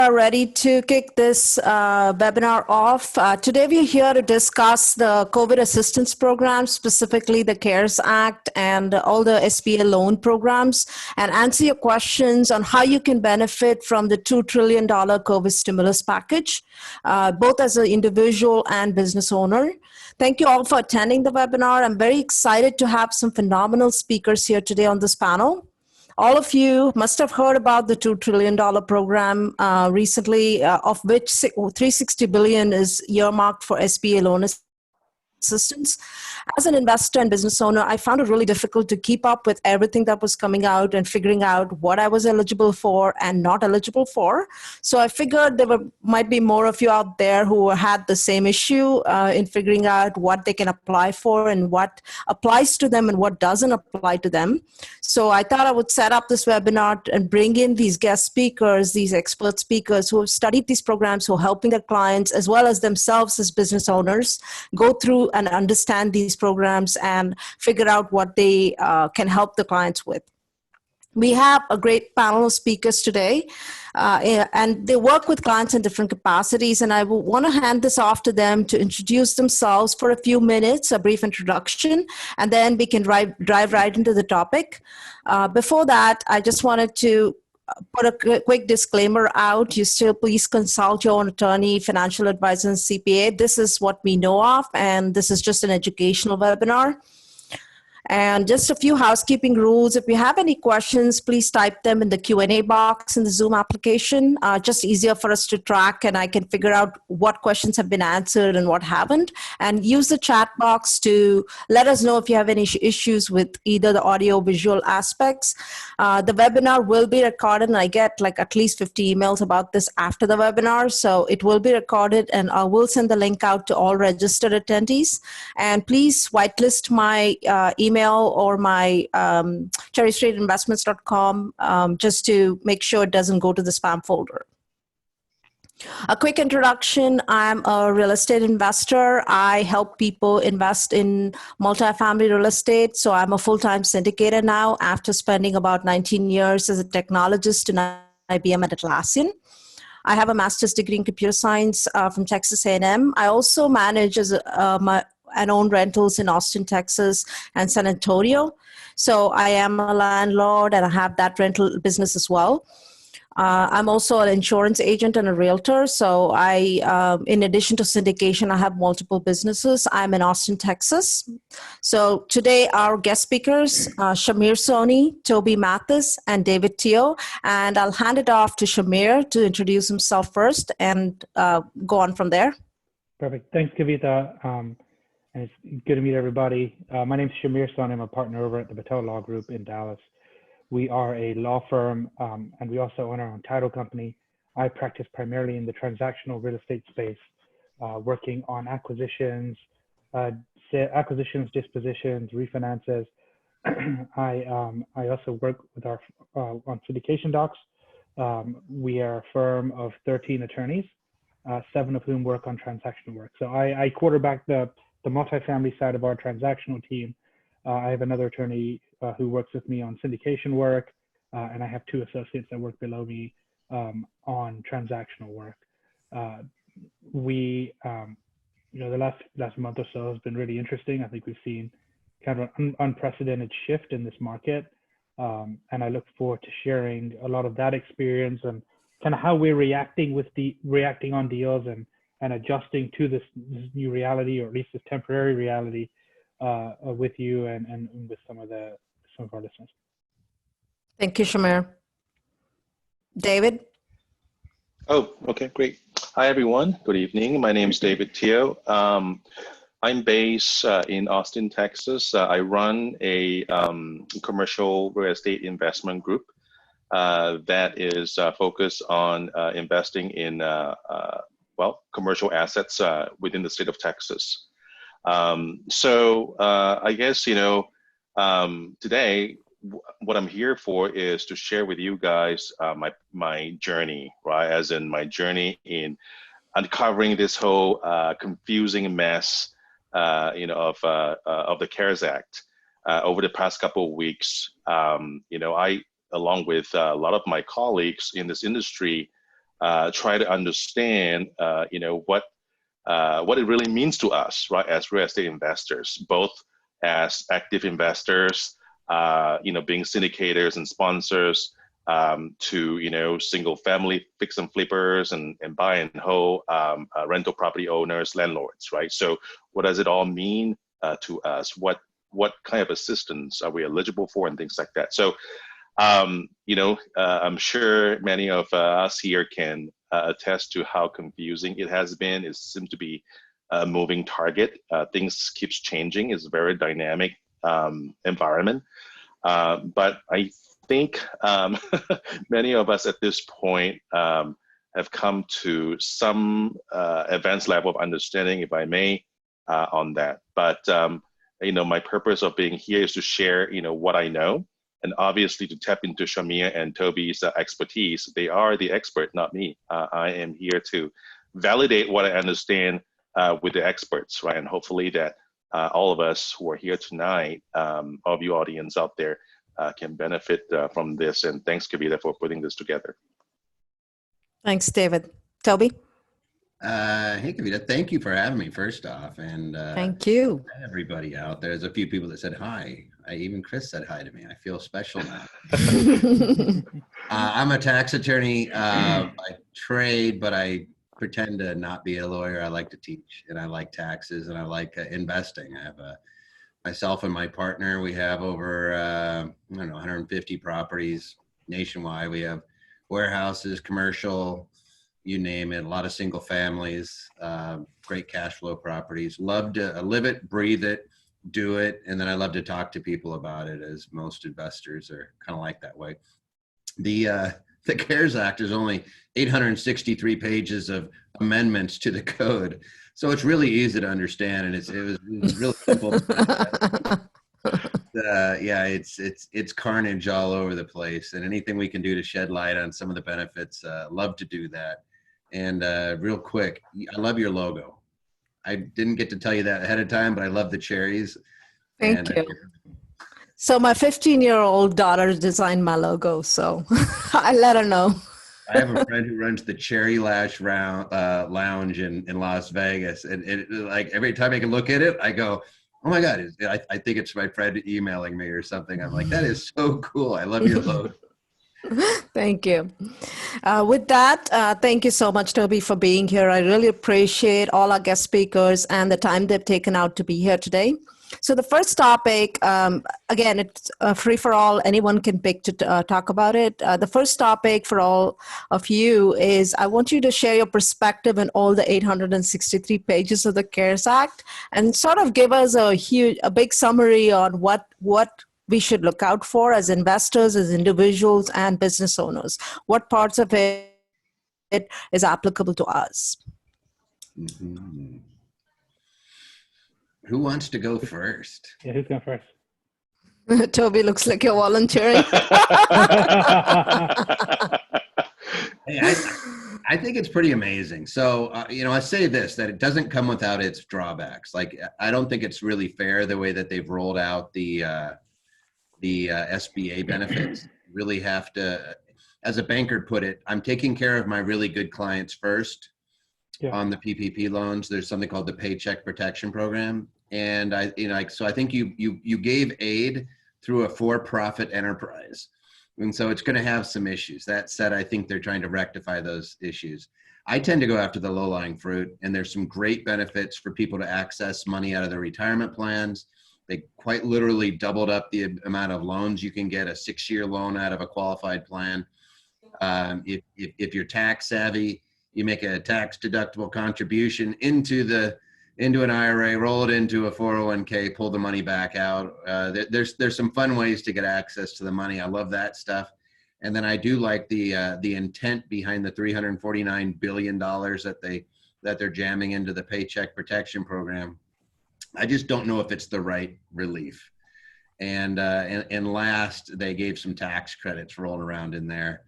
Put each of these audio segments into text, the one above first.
are ready to kick this webinar off. Today we're here to discuss the COVID assistance program, specifically the CARES Act and all the SBA loan programs, and answer your questions on how you can benefit from the $2 trillion COVID stimulus package, both as an individual and business owner. Thank you all for attending the webinar. I'm very excited to have some phenomenal speakers here today on this panel. All of you must have heard about the $2 trillion program recently, of which $360 billion is earmarked for SBA loan assistance. As an investor and business owner, I found it really difficult to keep up with everything that was coming out and figuring out what I was eligible for and not eligible for. So I figured there might be more of you out there who had the same issue in figuring out what they can apply for and what applies to them and what doesn't apply to them. So I thought I would set up this webinar and bring in these guest speakers, these expert speakers who have studied these programs, who are helping their clients as well as themselves as business owners go through and understand these programs and figure out what they can help the clients with. We have a great panel of speakers today, and they work with clients in different capacities, and I will want to hand this off to them to introduce themselves for a few minutes, a brief introduction, and then we can dive right into the topic. Before that, I just wanted to put a quick disclaimer out. You still please consult your own attorney, financial advisor, and CPA. This is what we know of, and this is just an educational webinar. And just a few housekeeping rules. If you have any questions, please type them in the Q&A box in the Zoom application. Just easier for us to track, and I can figure out what questions have been answered and what haven't. And use the chat box to let us know if you have any issues with either the audio or visual aspects. The webinar will be recorded, and I get like at least 50 emails about this after the webinar. So it will be recorded, and I will send the link out to all registered attendees. And please whitelist my email or my cherrystreetinvestments.com just to make sure it doesn't go to the spam folder. A quick introduction. I'm a real estate investor. I help people invest in multifamily real estate. So I'm a full-time syndicator now after spending about 19 years as a technologist in IBM at Atlassian. I have a master's degree in computer science from Texas A&M. I also manage as and own rentals in Austin, Texas, and San Antonio. So I am a landlord, and I have that rental business as well. I'm also an insurance agent and a realtor. So in addition to syndication, I have multiple businesses. I'm in Austin, Texas. So today our guest speakers, Shamir Soni, Toby Mathis, and David Teo. And I'll hand it off to Shamir to introduce himself first and go on from there. Perfect. Thanks, Kavita. And it's good to meet everybody. My name is Shamir Soni. I'm a partner over at the Patel Law Group in Dallas. We are a law firm, and we also own our own title company. I practice primarily in the transactional real estate space, working on acquisitions, dispositions, refinances. I also work with on syndication docs. We are a firm of 13 attorneys, 7 of whom work on transactional work. So I quarterback the multifamily side of our transactional team. I have another attorney who works with me on syndication work, and I have 2 associates that work below me on transactional work. The last month or so has been really interesting. I think we've seen kind of an unprecedented shift in this market, and I look forward to sharing a lot of that experience and kind of how we're reacting on deals and adjusting to this new reality, or at least this temporary reality, with you and with some of our listeners. Thank you, Shamir. David? Oh, okay, great. Hi, everyone. Good evening. My name is David Teo. I'm based in Austin, Texas. I run a commercial real estate investment group that is focused on investing in commercial assets within the state of Texas. So I guess, today, what I'm here for is to share with you guys my journey, right? As in my journey in uncovering this whole confusing mess, of the CARES Act over the past couple of weeks. I, along with a lot of my colleagues in this industry, try to understand, what it really means to us, right, as real estate investors, both as active investors, being syndicators and sponsors, to single family fix and flippers and buy and hold, rental property owners, landlords, right? So what does it all mean to us? What kind of assistance are we eligible for, and things like that? So I'm sure many of us here can attest to how confusing it has been. It seems to be a moving target. Things keeps changing. It's a very dynamic environment. But I think many of us at this point have come to some advanced level of understanding, if I may, on that. But my purpose of being here is to share, what I know, and obviously to tap into Shamia and Toby's expertise. They are the expert, not me. I am here to validate what I understand with the experts, right? And hopefully that all of us who are here tonight, all of you audience out there, can benefit from this. And thanks, Kavita, for putting this together. Thanks, David. Toby? Hey, Kavita, thank you for having me, first off. And thank you. Everybody out there. There's a few people that said hi. Even Chris said hi to me. I feel special now. I'm a tax attorney by trade, but I pretend to not be a lawyer. I like to teach, and I like taxes, and I like investing. I have myself and my partner, we have over 150 properties nationwide. We have warehouses, commercial, you name it, a lot of single families, great cash flow properties. Love to live it, breathe it, do it, and then I love to talk to people about it, as most investors are kind of like that way. The CARES Act is only 863 pages of amendments to the code, so it's really easy to understand, and it was really simple. Yeah, it's carnage all over the place, and anything we can do to shed light on some of the benefits, love to do that. And real quick, I love your logo. I didn't get to tell you that ahead of time, but I love the cherries. Thank you. So my 15-year-old daughter designed my logo, so I let her know. I have a friend who runs the Cherry Lash Lounge in Las Vegas, and like every time I can look at it, I go, "Oh my God!" I think it's my friend emailing me or something. I'm like, "That is so cool! I love your logo." Thank you. With that, thank you so much, Toby, for being here. I really appreciate all our guest speakers and the time they've taken out to be here today. So the first topic, again, it's free for all. Anyone can pick to talk about it. The first topic for all of you is I want you to share your perspective on all the 863 pages of the CARES Act and sort of give us a big summary on what we should look out for as investors, as individuals, and business owners. What parts of it is applicable to us? Mm-hmm. Who wants to go first? Yeah, who's going first? Toby, looks like you're volunteering. Hey, I think it's pretty amazing. So, I say this, that it doesn't come without its drawbacks. Like, I don't think it's really fair the way that they've rolled out the SBA benefits. Really have to, as a banker put it, I'm taking care of my really good clients first. Yeah. On the PPP loans, there's something called the Paycheck Protection Program, and so I think you gave aid through a for-profit enterprise, and so it's going to have some issues. That said, I think they're trying to rectify those issues. I tend to go after the low-lying fruit, and there's some great benefits for people to access money out of their retirement plans. They quite literally doubled up the amount of loans you can get, a 6-year loan out of a qualified plan. If you're tax savvy, you make a tax deductible contribution into an IRA, roll it into a 401k, pull the money back out. There's some fun ways to get access to the money. I love that stuff. And then I do like the intent behind the $349 billion that they're jamming into the Paycheck Protection Program. I just don't know if it's the right relief. And last, they gave some tax credits rolling around in there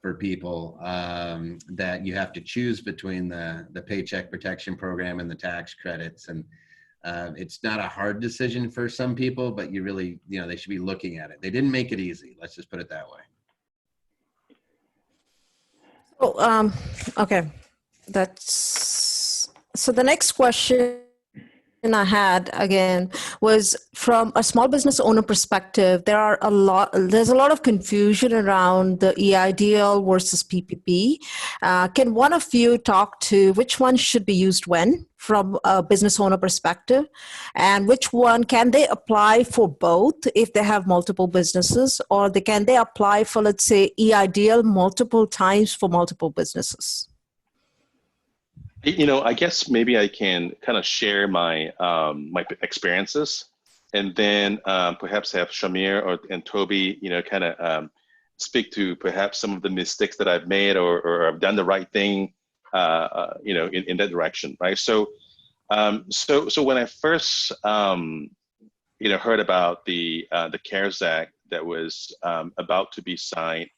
for people that you have to choose between the Paycheck Protection Program and the tax credits. And it's not a hard decision for some people, but you really, they should be looking at it. They didn't make it easy. Let's just put it that way. Oh, okay. That's so the next question I had again was from a small business owner perspective. There's a lot of confusion around the EIDL versus PPP. Can one of you talk to which one should be used when from a business owner perspective, and which one can they apply for both if they have multiple businesses, or can they apply for, let's say, EIDL multiple times for multiple businesses? I guess maybe I can kind of share my my experiences, and then perhaps have Shamir and Toby, kind of speak to perhaps some of the mistakes that I've made, or I've done the right thing, in that direction, right? So, so when I first, heard about the CARES Act that was about to be signed,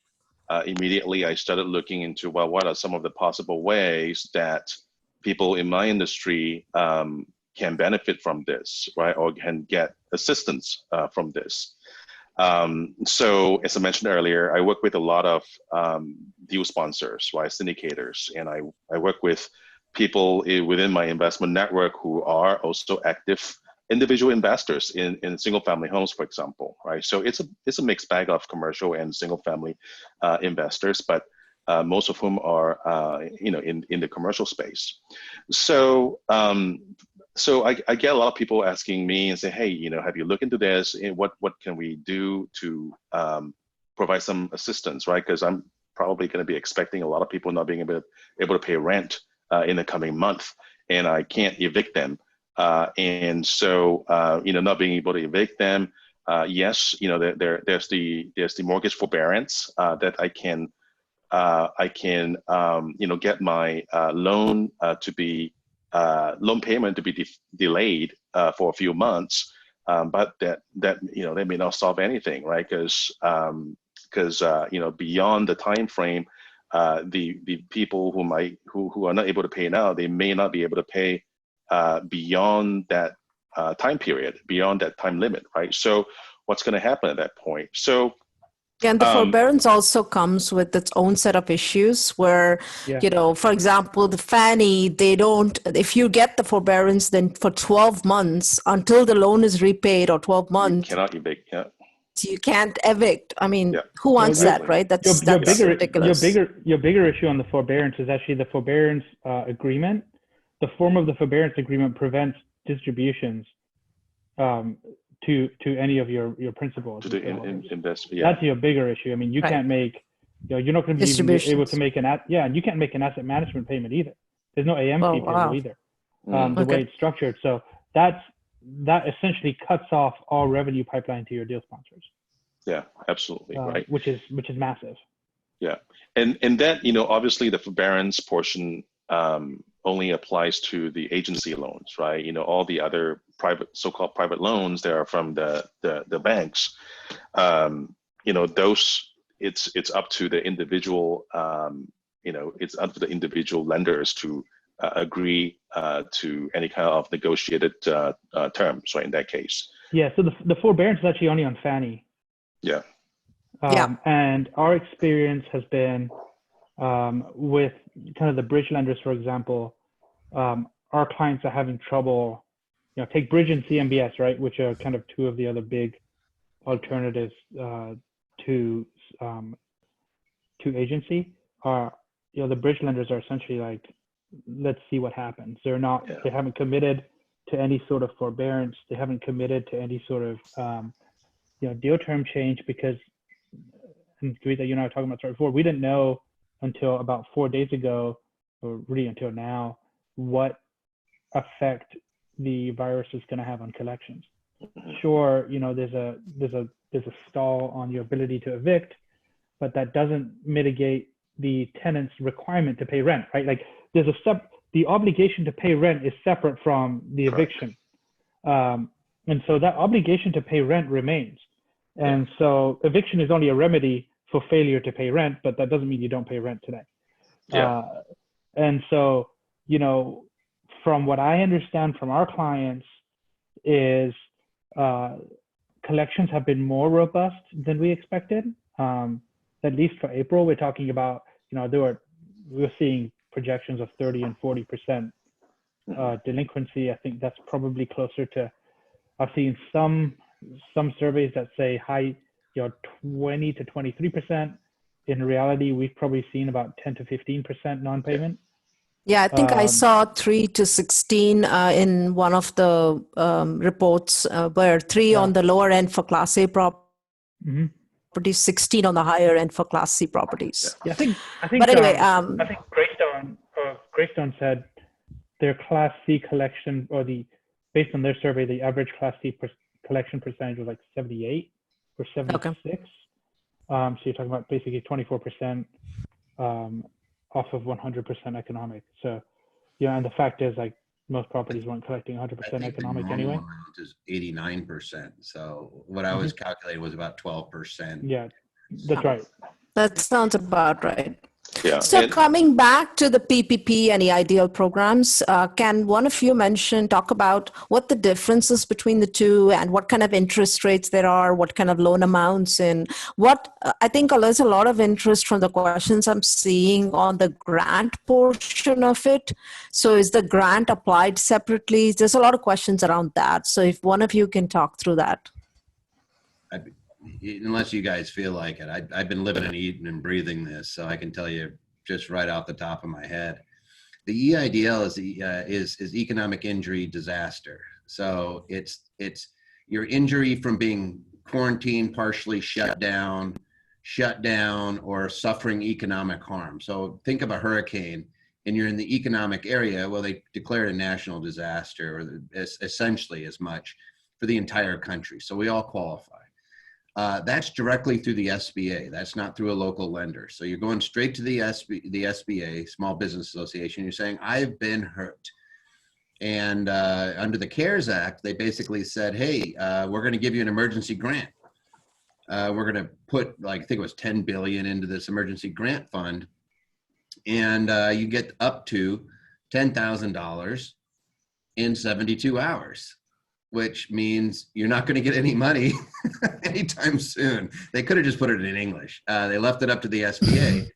immediately I started looking into, well, what are some of the possible ways that people in my industry can benefit from this, right? Or can get assistance from this. So as I mentioned earlier, I work with a lot of deal sponsors, right? Syndicators. And I work with people within my investment network who are also active individual investors in single family homes, for example, right? So it's a mixed bag of commercial and single family investors, but most of whom are, in the commercial space. So, so I get a lot of people asking me and say, hey, have you looked into this? And what can we do to provide some assistance, right? Because I'm probably going to be expecting a lot of people not being able to pay rent in the coming month, and I can't evict them. And so, not being able to evict them, yes, there's the mortgage forbearance that I can get my loan to be loan payment to be delayed for a few months, but that may not solve anything, right? Because beyond the time frame, the people who are not able to pay now, they may not be able to pay beyond that time period, beyond that time limit, right? So what's going to happen at that point? So. And the forbearance also comes with its own set of issues where, for example, the Fannie, if you get the forbearance, then for 12 months until the loan is repaid, or 12 months. You cannot evict, yeah. You can't evict. I mean, who wants that, right? That's ridiculous. Your bigger issue on the forbearance is actually the forbearance agreement. The form of the forbearance agreement prevents distributions to any of your principals. To the investment, yeah. That's your bigger issue. I mean, you can't make, you're not going to be able to make and you can't make an asset management payment either. There's no AM fee payable either, the way it's structured. So that essentially cuts off all revenue pipeline to your deal sponsors. Yeah, absolutely, right. Which is massive. Yeah, and that, obviously the forbearance portion only applies to the agency loans, right? All the other so-called private loans that are from the banks, those it's up to the individual, it's up to the individual lenders to agree to any kind of negotiated terms, right? In that case. Yeah. So the forbearance is actually only on Fannie. Yeah. And our experience has been with kind of the bridge lenders, for example. Our clients are having trouble. Take bridge and CMBS, right, which are kind of two of the other big alternatives to agency. The bridge lenders are essentially like, let's see what happens. They haven't committed to any sort of forbearance. They haven't committed to any sort of deal term change, because, and Kavita, you and I were talking about this before, we didn't know until about 4 days ago, or really until now, what effect the virus is going to have on collections. Sure, there's a stall on your ability to evict, but that doesn't mitigate the tenant's requirement to pay rent, right? Like the obligation to pay rent is separate from the eviction. And so that obligation to pay rent remains. And so eviction is only a remedy for failure to pay rent, but that doesn't mean you don't pay rent today. And so, from what I understand from our clients is collections have been more robust than we expected. At least for April, we're talking about, there were we're seeing projections of 30 and 40% delinquency. I think that's probably closer to, I've seen some surveys that say high, 20 to 23%. In reality, we've probably seen about 10 to 15% non-payment. Yeah, I think I saw 3 to 16 in one of the reports, where 3 on the lower end for Class A properties, 16 on the higher end for Class C properties. Yeah, I think. But anyway, I think Greystone said their Class C collection, or based on their survey, the average Class C collection percentage was like 78 or 76. Okay. So you're talking about basically 24% off of 100% economic. So, and the fact is, like, most properties weren't collecting 100% economic anyway. Amount is 89%. So what I was calculating was about 12%. Yeah, that's right. That sounds about right. Yeah. So coming back to the PPP and EIDL programs, can one of you talk about what the differences between the two and what kind of interest rates there are, what kind of loan amounts, and what I think there's a lot of interest from the questions I'm seeing on the grant portion of it. So is the grant applied separately? There's a lot of questions around that. So if one of you can talk through that. Unless you guys feel like it, I've been living and eating and breathing this, so I can tell you just right off the top of my head. The EIDL is economic injury disaster. So it's your injury from being quarantined, partially shut down, or suffering economic harm. So think of a hurricane, and you're in the economic area. Well, they declared a national disaster, or essentially as much, for the entire country. So we all qualify. That's directly through the SBA. That's not through a local lender. So you're going straight to the SBA, Small Business Association. You're saying, I've been hurt. And under the CARES Act, they basically said, hey, we're going to give you an emergency grant. We're going to put, I think it was $10 billion into this emergency grant fund. And you get up to $10,000 in 72 hours. Which means you're not going to get any money anytime soon. They could have just put it in English. They left it up to the SBA.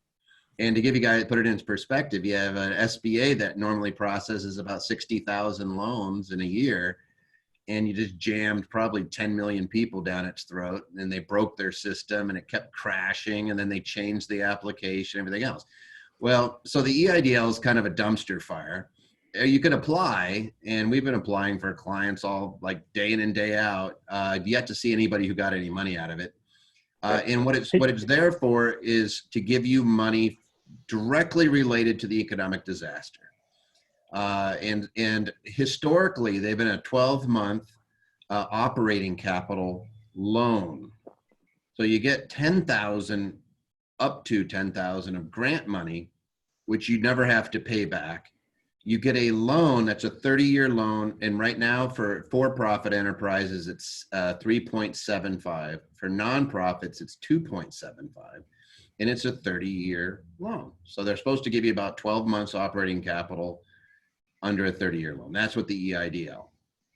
And to give you guys, put it in perspective, you have an SBA that normally processes about 60,000 loans in a year, and you just jammed probably 10 million people down its throat, and they broke their system, and it kept crashing, and then they changed the application, everything else. Well, so the EIDL is kind of a dumpster fire. You can apply, and we've been applying for clients all day in and day out. I've yet to see anybody who got any money out of it. And what it's there for is to give you money directly related to the economic disaster. And historically, they've been a 12-month operating capital loan. So you get $10,000, up to $10,000 of grant money, which you never have to pay back. You get a loan that's a 30-year loan, and right now for for-profit enterprises, it's 3.75. For nonprofits, it's 2.75, and it's a 30-year loan. So they're supposed to give you about 12 months operating capital under a 30-year loan. That's what the EIDL.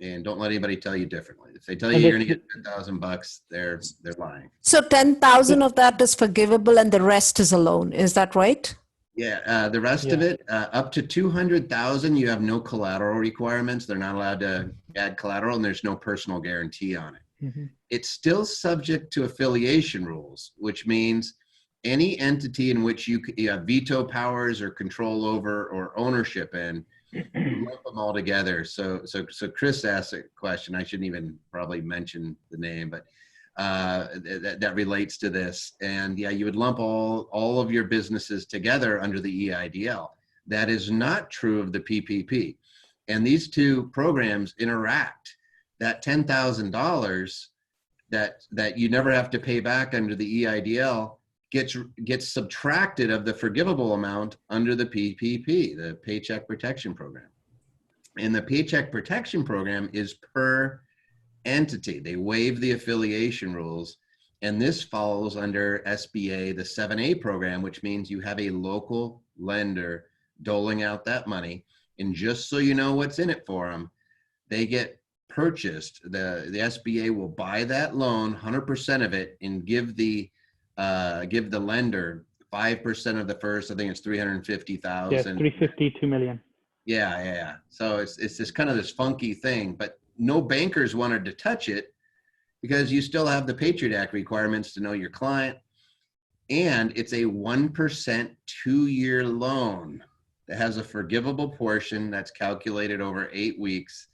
And don't let anybody tell you differently. If they tell you you're going to get $10,000, they're lying. So 10,000 of that is forgivable, and the rest is a loan. Is that right? Yeah, the rest of it, up to 200,000, you have no collateral requirements. They're not allowed to add collateral, and there's no personal guarantee on it. Mm-hmm. It's still subject to affiliation rules, which means any entity in which you have veto powers or control over or ownership in, lump them all together. So Chris asked a question. I shouldn't even probably mention the name, but that relates to this. And yeah, you would lump all of your businesses together under the EIDL. That is not true of the PPP. And these two programs interact. That $10,000 that you never have to pay back under the EIDL gets subtracted of the forgivable amount under the PPP, the Paycheck Protection Program. And the Paycheck Protection Program is per entity. They waive the affiliation rules, and this falls under SBA, the 7A program, which means you have a local lender doling out that money. And just so you know what's in it for them, they get purchased. The SBA will buy that loan, 100% of it, and give the lender 5% of the first, I think it's 350,000. Yes, 352 million. Yeah. So it's this kind of this funky thing, but no bankers wanted to touch it because you still have the Patriot Act requirements to know your client. And it's a 1% 2-year loan that has a forgivable portion that's calculated over 8 weeks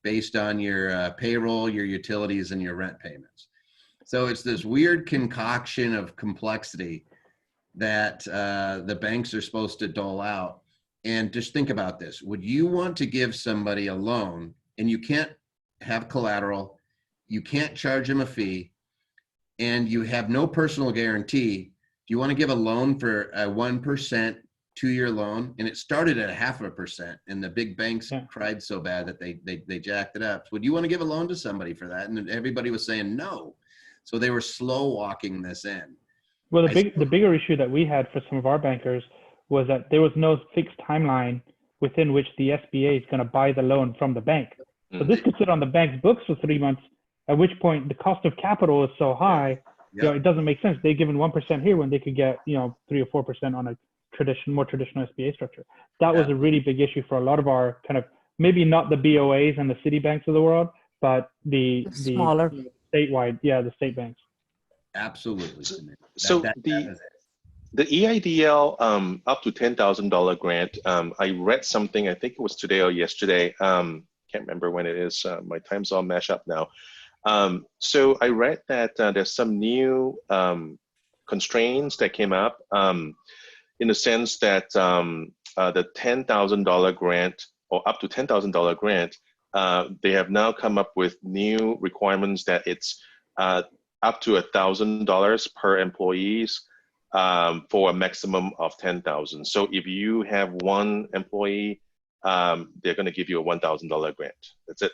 based on your payroll, your utilities, and your rent payments. So it's this weird concoction of complexity that the banks are supposed to dole out. And just think about this. Would you want to give somebody a loan and you can't have collateral, you can't charge them a fee, and you have no personal guarantee? Do you want to give a loan for a 1% 2-year loan? And it started at 0.5%, and the big banks cried so bad that they jacked it up. Would you want to give a loan to somebody for that? And everybody was saying no. So they were slow walking this in. Well, the bigger issue that we had for some of our bankers was that there was no fixed timeline within which the SBA is going to buy the loan from the bank. So this could sit on the bank's books for 3 months, at which point the cost of capital is so high, it doesn't make sense. They're given 1% here when they could get 3 or 4% on a more traditional SBA structure. That was a really big issue for a lot of our kind of, maybe not the BOAs and the city banks of the world, but the smaller statewide, the state banks. Absolutely. So the EIDL up to $10,000 grant, I read something, I think it was today or yesterday, can't remember when it is, my time's all mashed up now. So I read that there's some new constraints that came up in the sense that the $10,000 grant or up to $10,000 grant, they have now come up with new requirements that it's up to $1,000 per employees for a maximum of 10,000. So if you have one employee, they're going to give you a $1,000 grant. That's it.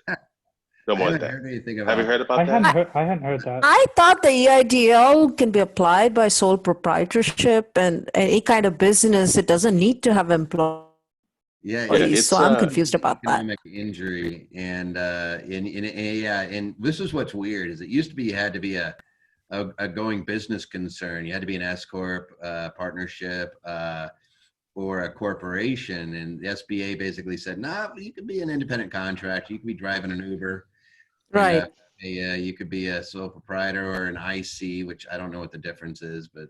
No more than that. Have you heard about that? I hadn't heard that. I thought the EIDL can be applied by sole proprietorship and any kind of business. It doesn't need to have employees. So I'm confused about that. Economic injury and and this is what's weird is it used to be you had to be a going business concern. You had to be an S-Corp, partnership, or a corporation, and the SBA basically said, "Nah, you could be an independent contractor. You could be driving an Uber, right? You could be a sole proprietor or an IC, which I don't know what the difference is, but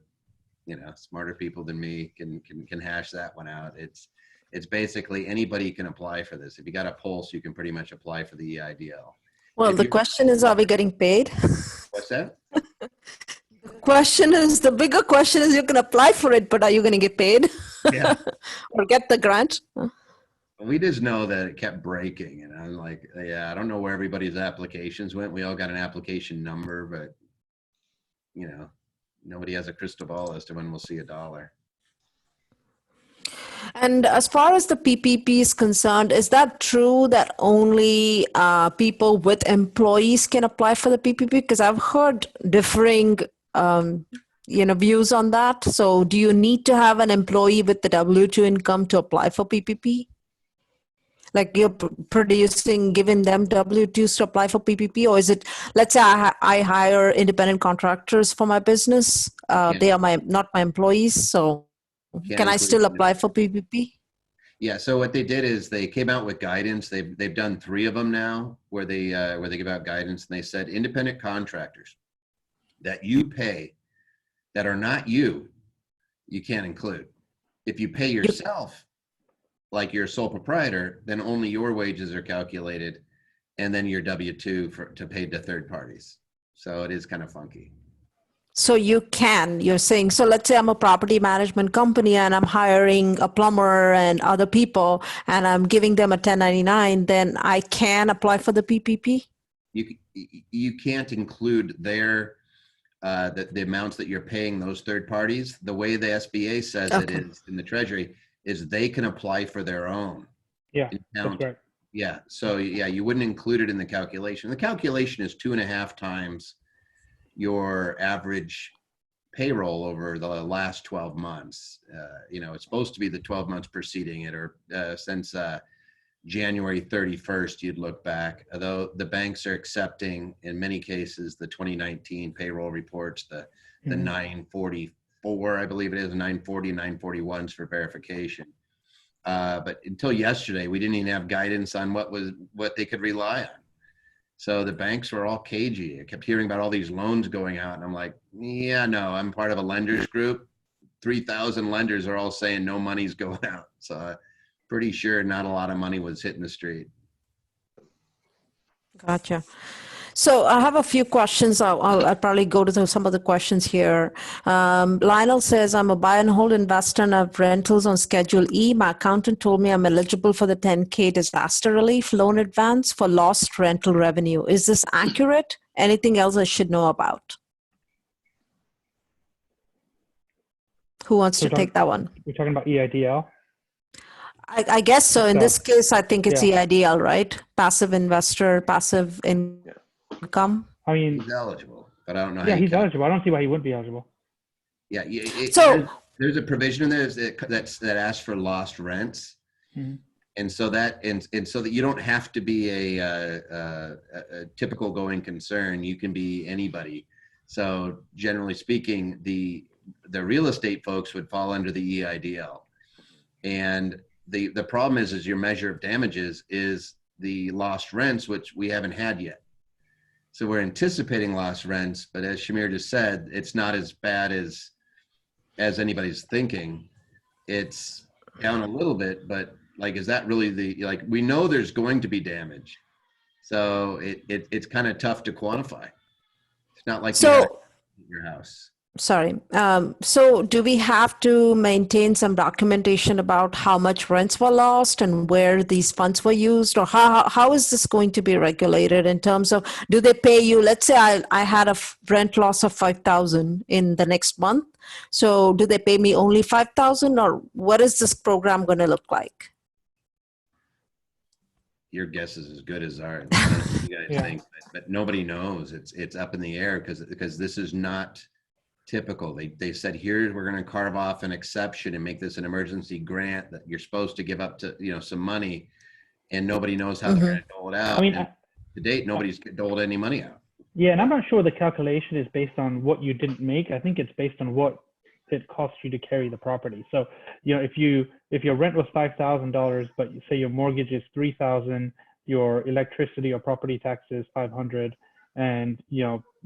smarter people than me can hash that one out. It's basically anybody can apply for this. If you got a pulse, you can pretty much apply for the EIDL. Well, the question is, are we getting paid? What's that? The bigger question is you can apply for it, but are you going to get paid? Yeah. Or get the grant? We just know that it kept breaking, and I'm like, I don't know where everybody's applications went. We all got an application number, but nobody has a crystal ball as to when we'll see a dollar. And as far as the PPP is concerned, is that true that only people with employees can apply for the PPP? Because I've heard differing views on that. So do you need to have an employee with the W-2 income to apply for PPP? Like you're giving them W-2s to apply for PPP? Or is it, let's say I hire independent contractors for my business. They are not my employees. So can I still apply for PPP? Yeah. So what they did is they came out with guidance. They've done 3 of them now where they give out guidance, and they said independent contractors that you pay that are not you can't include. If you pay yourself, like you're a sole proprietor, then only your wages are calculated, and then your W-2 to pay to third parties. So it is kind of funky. So you're saying, so let's say I'm a property management company and I'm hiring a plumber and other people and I'm giving them a 1099, then I can apply for the PPP? You can't include their the amounts that you're paying those third parties. The way the SBA says it is in the Treasury is they can apply for their own. Yeah, that's right. Yeah, so you wouldn't include it in the calculation. The calculation is 2.5 times your average payroll over the last 12 months. It's supposed to be the 12 months preceding it, or since January 31st, you'd look back. Although the banks are accepting, in many cases, the 2019 payroll reports, the 940 944, I believe it is, 940, 941s for verification. But until yesterday, we didn't even have guidance on what they could rely on. So the banks were all cagey. I kept hearing about all these loans going out, and I'm like, yeah, no, I'm part of a lenders group. 3,000 lenders are all saying no money's going out. So pretty sure not a lot of money was hitting the street. Gotcha. So I have a few questions. I'll probably go to some of the questions here. Lionel says, I'm a buy and hold investor and I have rentals on Schedule E. My accountant told me I'm eligible for the 10K disaster relief loan advance for lost rental revenue. Is this accurate? Anything else I should know about? Who wants to take that one? We're talking about EIDL? I guess so. In this case, I think it's Yeah. EIDL, right? Passive investor, passive income. I mean, He's eligible, but I don't know. yeah, he's eligible. I don't see why he wouldn't be eligible. Yeah. So there's a provision in there that asks for lost rents. Mm-hmm. And so that you don't have to be a typical going concern. You can be anybody. So generally speaking, the real estate folks would fall under the EIDL. And the problem is your measure of damages is the lost rents, which we haven't had yet. So we're anticipating lost rents, but as Shamir just said, it's not as bad as anybody's thinking. It's down a little bit, but like, is that really we know there's going to be damage. So it's kind of tough to quantify. It's not like you have your house. Sorry. So do we have to maintain some documentation about how much rents were lost and where these funds were used? Or how is this going to be regulated in terms of, do they pay you? Let's say I had a rent loss of $5,000 in the next month. So do they pay me only $5,000 or what is this program going to look like? Your guess is as good as ours. I don't know what you guys think, but nobody knows. It's up in the air because this is not typical. They said, here, we're going to carve off an exception and make this an emergency grant that you're supposed to give up to, some money, and nobody knows how they're going to dole it out. I mean, to date, nobody's doled any money out. Yeah, and I'm not sure the calculation is based on what you didn't make. I think it's based on what it costs you to carry the property. So, if your rent was $5,000, but you say your mortgage is $3,000, your electricity or property tax is $500, and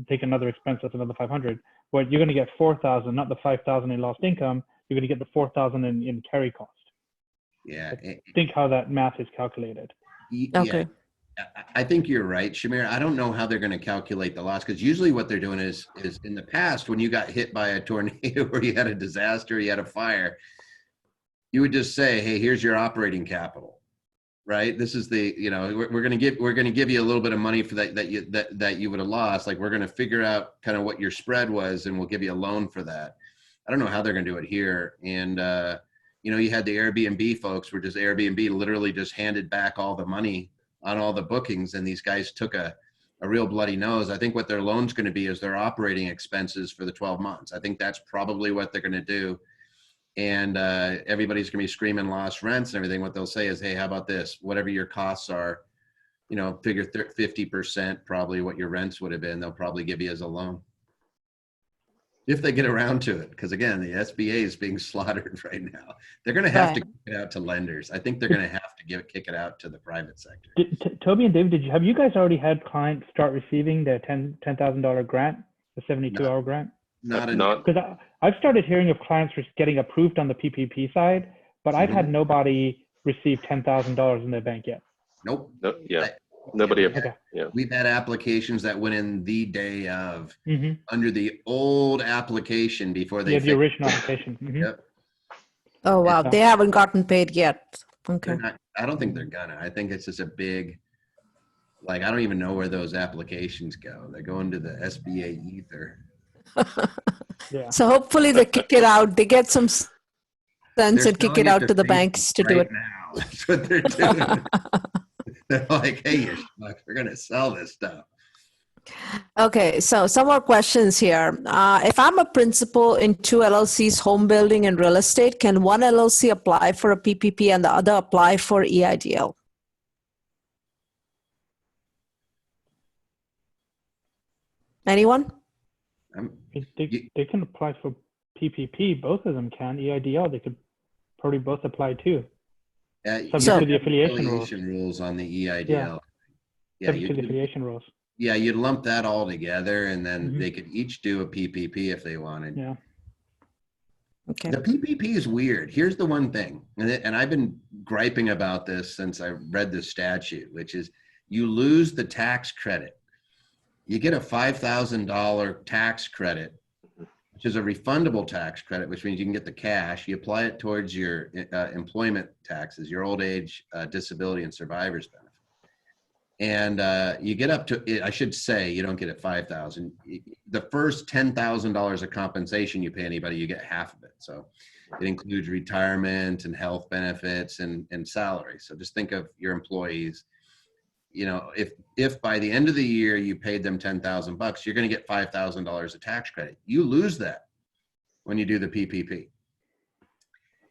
take another expense that's another $500. Well, you're going to get $4,000, not the $5,000 in lost income. You're going to get the $4,000 in carry cost. Yeah. Think how that math is calculated. Okay. Yeah, I think you're right, Shamir. I don't know how they're going to calculate the loss, because usually what they're doing is in the past, when you got hit by a tornado or you had a disaster, you had a fire, you would just say, hey, here's your operating capital, right? This is the, we're going to give you a little bit of money for that you would have lost. Like, we're going to figure out kind of what your spread was, and we'll give you a loan for that. I don't know how they're going to do it here. And, you had the Airbnb folks were just Airbnb literally just handed back all the money on all the bookings, and these guys took a real bloody nose. I think what their loan's going to be is their operating expenses for the 12 months. I think that's probably what they're going to do. And everybody's going to be screaming lost rents and everything. What they'll say is, hey, how about this? Whatever your costs are, figure 50% probably what your rents would have been. They'll probably give you as a loan, if they get around to it. Because again, the SBA is being slaughtered right now. They're going to have to kick it out to lenders. I think they're going to have to kick it out to the private sector. Toby and David, have you guys already had clients start receiving the $10,000 grant, the 72-hour grant? Not because I've started hearing of clients getting approved on the PPP side, but I've had nobody receive $10,000 in their bank yet. Nope. Nobody. We've had applications that went in the day of under the old application before they the original application. Yep. Oh, wow. They haven't gotten paid yet. Okay. I don't think they're gonna. I think it's just a big, I don't even know where those applications go. They're going to the SBA ether. So hopefully they kick it out. They get some sense and kick it out to the banks to do it. Now. That's what they're doing. They're like, hey, we're going to sell this stuff. Okay, so some more questions here. If I'm a principal in two LLCs, home building and real estate, can one LLC apply for a PPP and the other apply for EIDL? Anyone? They can apply for PPP, both of them can. EIDL, they could probably both apply too. You Subject to have the affiliation rules on the EIDL. Yeah. Yeah, Subject to the affiliation rules. yeah, you'd lump that all together, and then Mhm. they could each do a PPP if they wanted. Yeah. Okay. The PPP is weird. Here's the one thing, and I've been griping about this since I read the statute, which is you lose the tax credit. You get a $5,000 tax credit, which is a refundable tax credit, which means you can get the cash. You apply it towards your employment taxes, your old age, disability, and survivor's benefit. And you get up to, I should say, you don't get it 5,000. The first $10,000 of compensation you pay anybody, you get half of it. So it includes retirement and health benefits and salary. So just think of your employees. You know, if by the end of the year you paid them $10,000, you're going to get $5,000 of tax credit. You lose that when you do the PPP.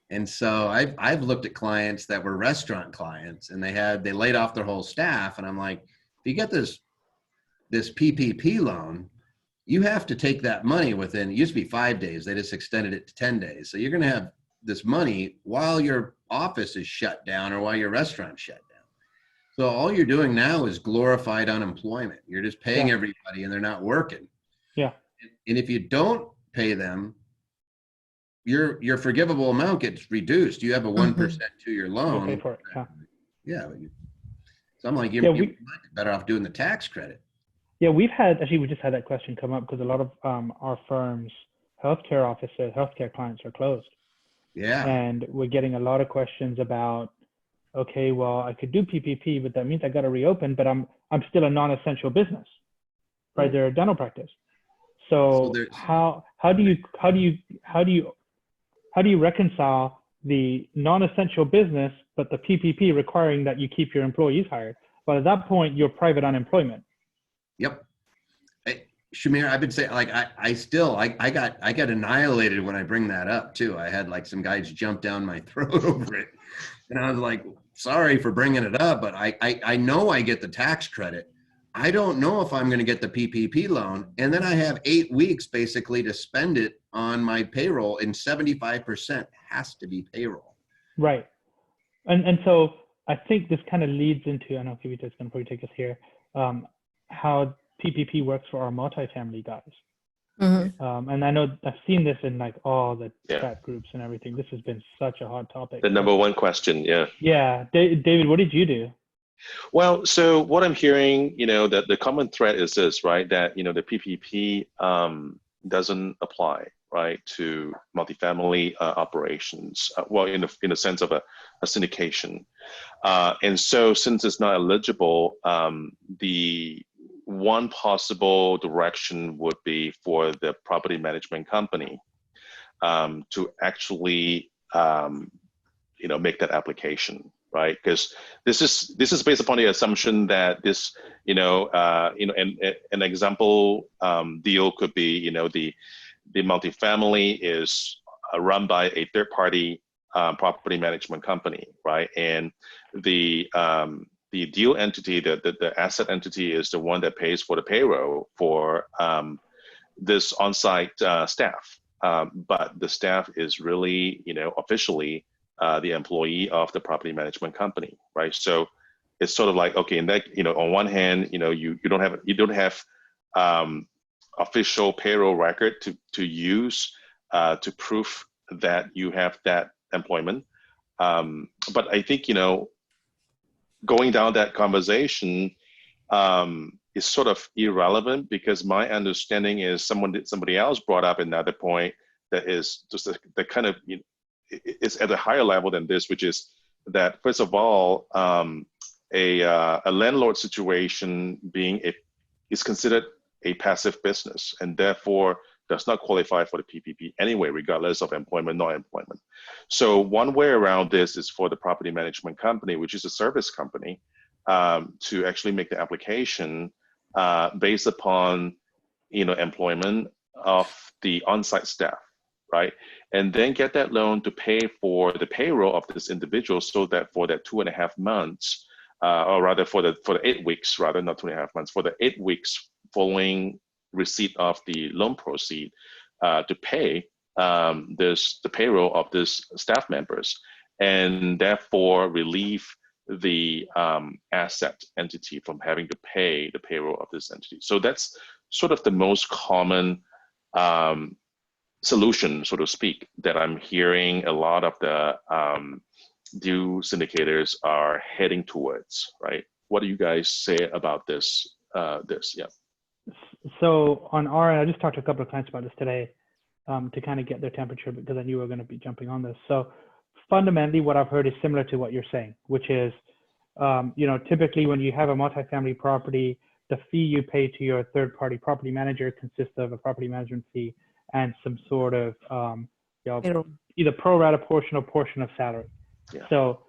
And so I've looked at clients that were restaurant clients, and they laid off their whole staff. And I'm like, if you get this PPP loan, you have to take that money within, it used to be 5 days. They just extended it to 10 days. So you're going to have this money while your office is shut down or while your restaurant's shut down. So all you're doing now is glorified unemployment. You're just paying everybody and they're not working. Yeah. And if you don't pay them, your forgivable amount gets reduced. You have a 1% to your loan. Pay for it. Yeah. So I'm like, you're better off doing the tax credit. Yeah, we just had that question come up because a lot of our firms, healthcare clients are closed. Yeah. And we're getting a lot of questions about, okay, well, I could do PPP, but that means I got to reopen, but I'm still a non-essential business, right? They're a dental practice. So how do you reconcile the non-essential business, but the PPP requiring that you keep your employees hired? Well, at that point, you're private unemployment. Yep. Shamir, I've been saying, like, I got annihilated when I bring that up too. I had like some guys jump down my throat over it. And I was like, sorry for bringing it up, but I know I get the tax credit. I don't know if I'm going to get the PPP loan. And then I have 8 weeks basically to spend it on my payroll, and 75% has to be payroll. Right. And so I think this kind of leads into, I know Kavita's going to probably take us here, how PPP works for our multifamily guys. Mm-hmm. And I know I've seen this in like all the chat groups and everything. This has been such a hot topic. The number one question, yeah. Yeah, David, what did you do? Well, so what I'm hearing, that the common thread is this, right? That the PPP doesn't apply, right, to multifamily operations. Well, in the sense of a syndication, and so since it's not eligible, the one possible direction would be for the property management company to actually, make that application, right? Because this is based upon the assumption that this, an example deal could be, the multifamily is run by a third-party property management company, right? And the deal entity, the asset entity, is the one that pays for the payroll for this on-site staff. But the staff is really, officially the employee of the property management company, right? So it's sort of like, okay, in that, on one hand, you don't have official payroll record to use to prove that you have that employment. But I think, going down that conversation is sort of irrelevant, because my understanding is somebody else brought up another point that is just the kind of, it's at a higher level than this, which is that, first of all, a landlord situation is considered a passive business, and therefore does not qualify for the PPP anyway, regardless of employment, non-employment. So one way around this is for the property management company, which is a service company, to actually make the application based upon, employment of the on-site staff, right? And then get that loan to pay for the payroll of this individual, so that for that 2.5 months, or rather for the 8 weeks, rather, not 2.5 months, for the 8 weeks following receipt of the loan proceed, to pay, the payroll of these staff members, and therefore relieve the asset entity from having to pay the payroll of this entity. So that's sort of the most common solution, so to speak, that I'm hearing a lot of the new syndicators are heading towards, right? What do you guys say about this? Yeah. So on our end, I just talked to a couple of clients about this today to kind of get their temperature because I knew we were going to be jumping on this. So fundamentally, what I've heard is similar to what you're saying, which is, typically when you have a multifamily property, the fee you pay to your third-party property manager consists of a property management fee and some sort of either pro rata portion or portion of salary. Yeah. So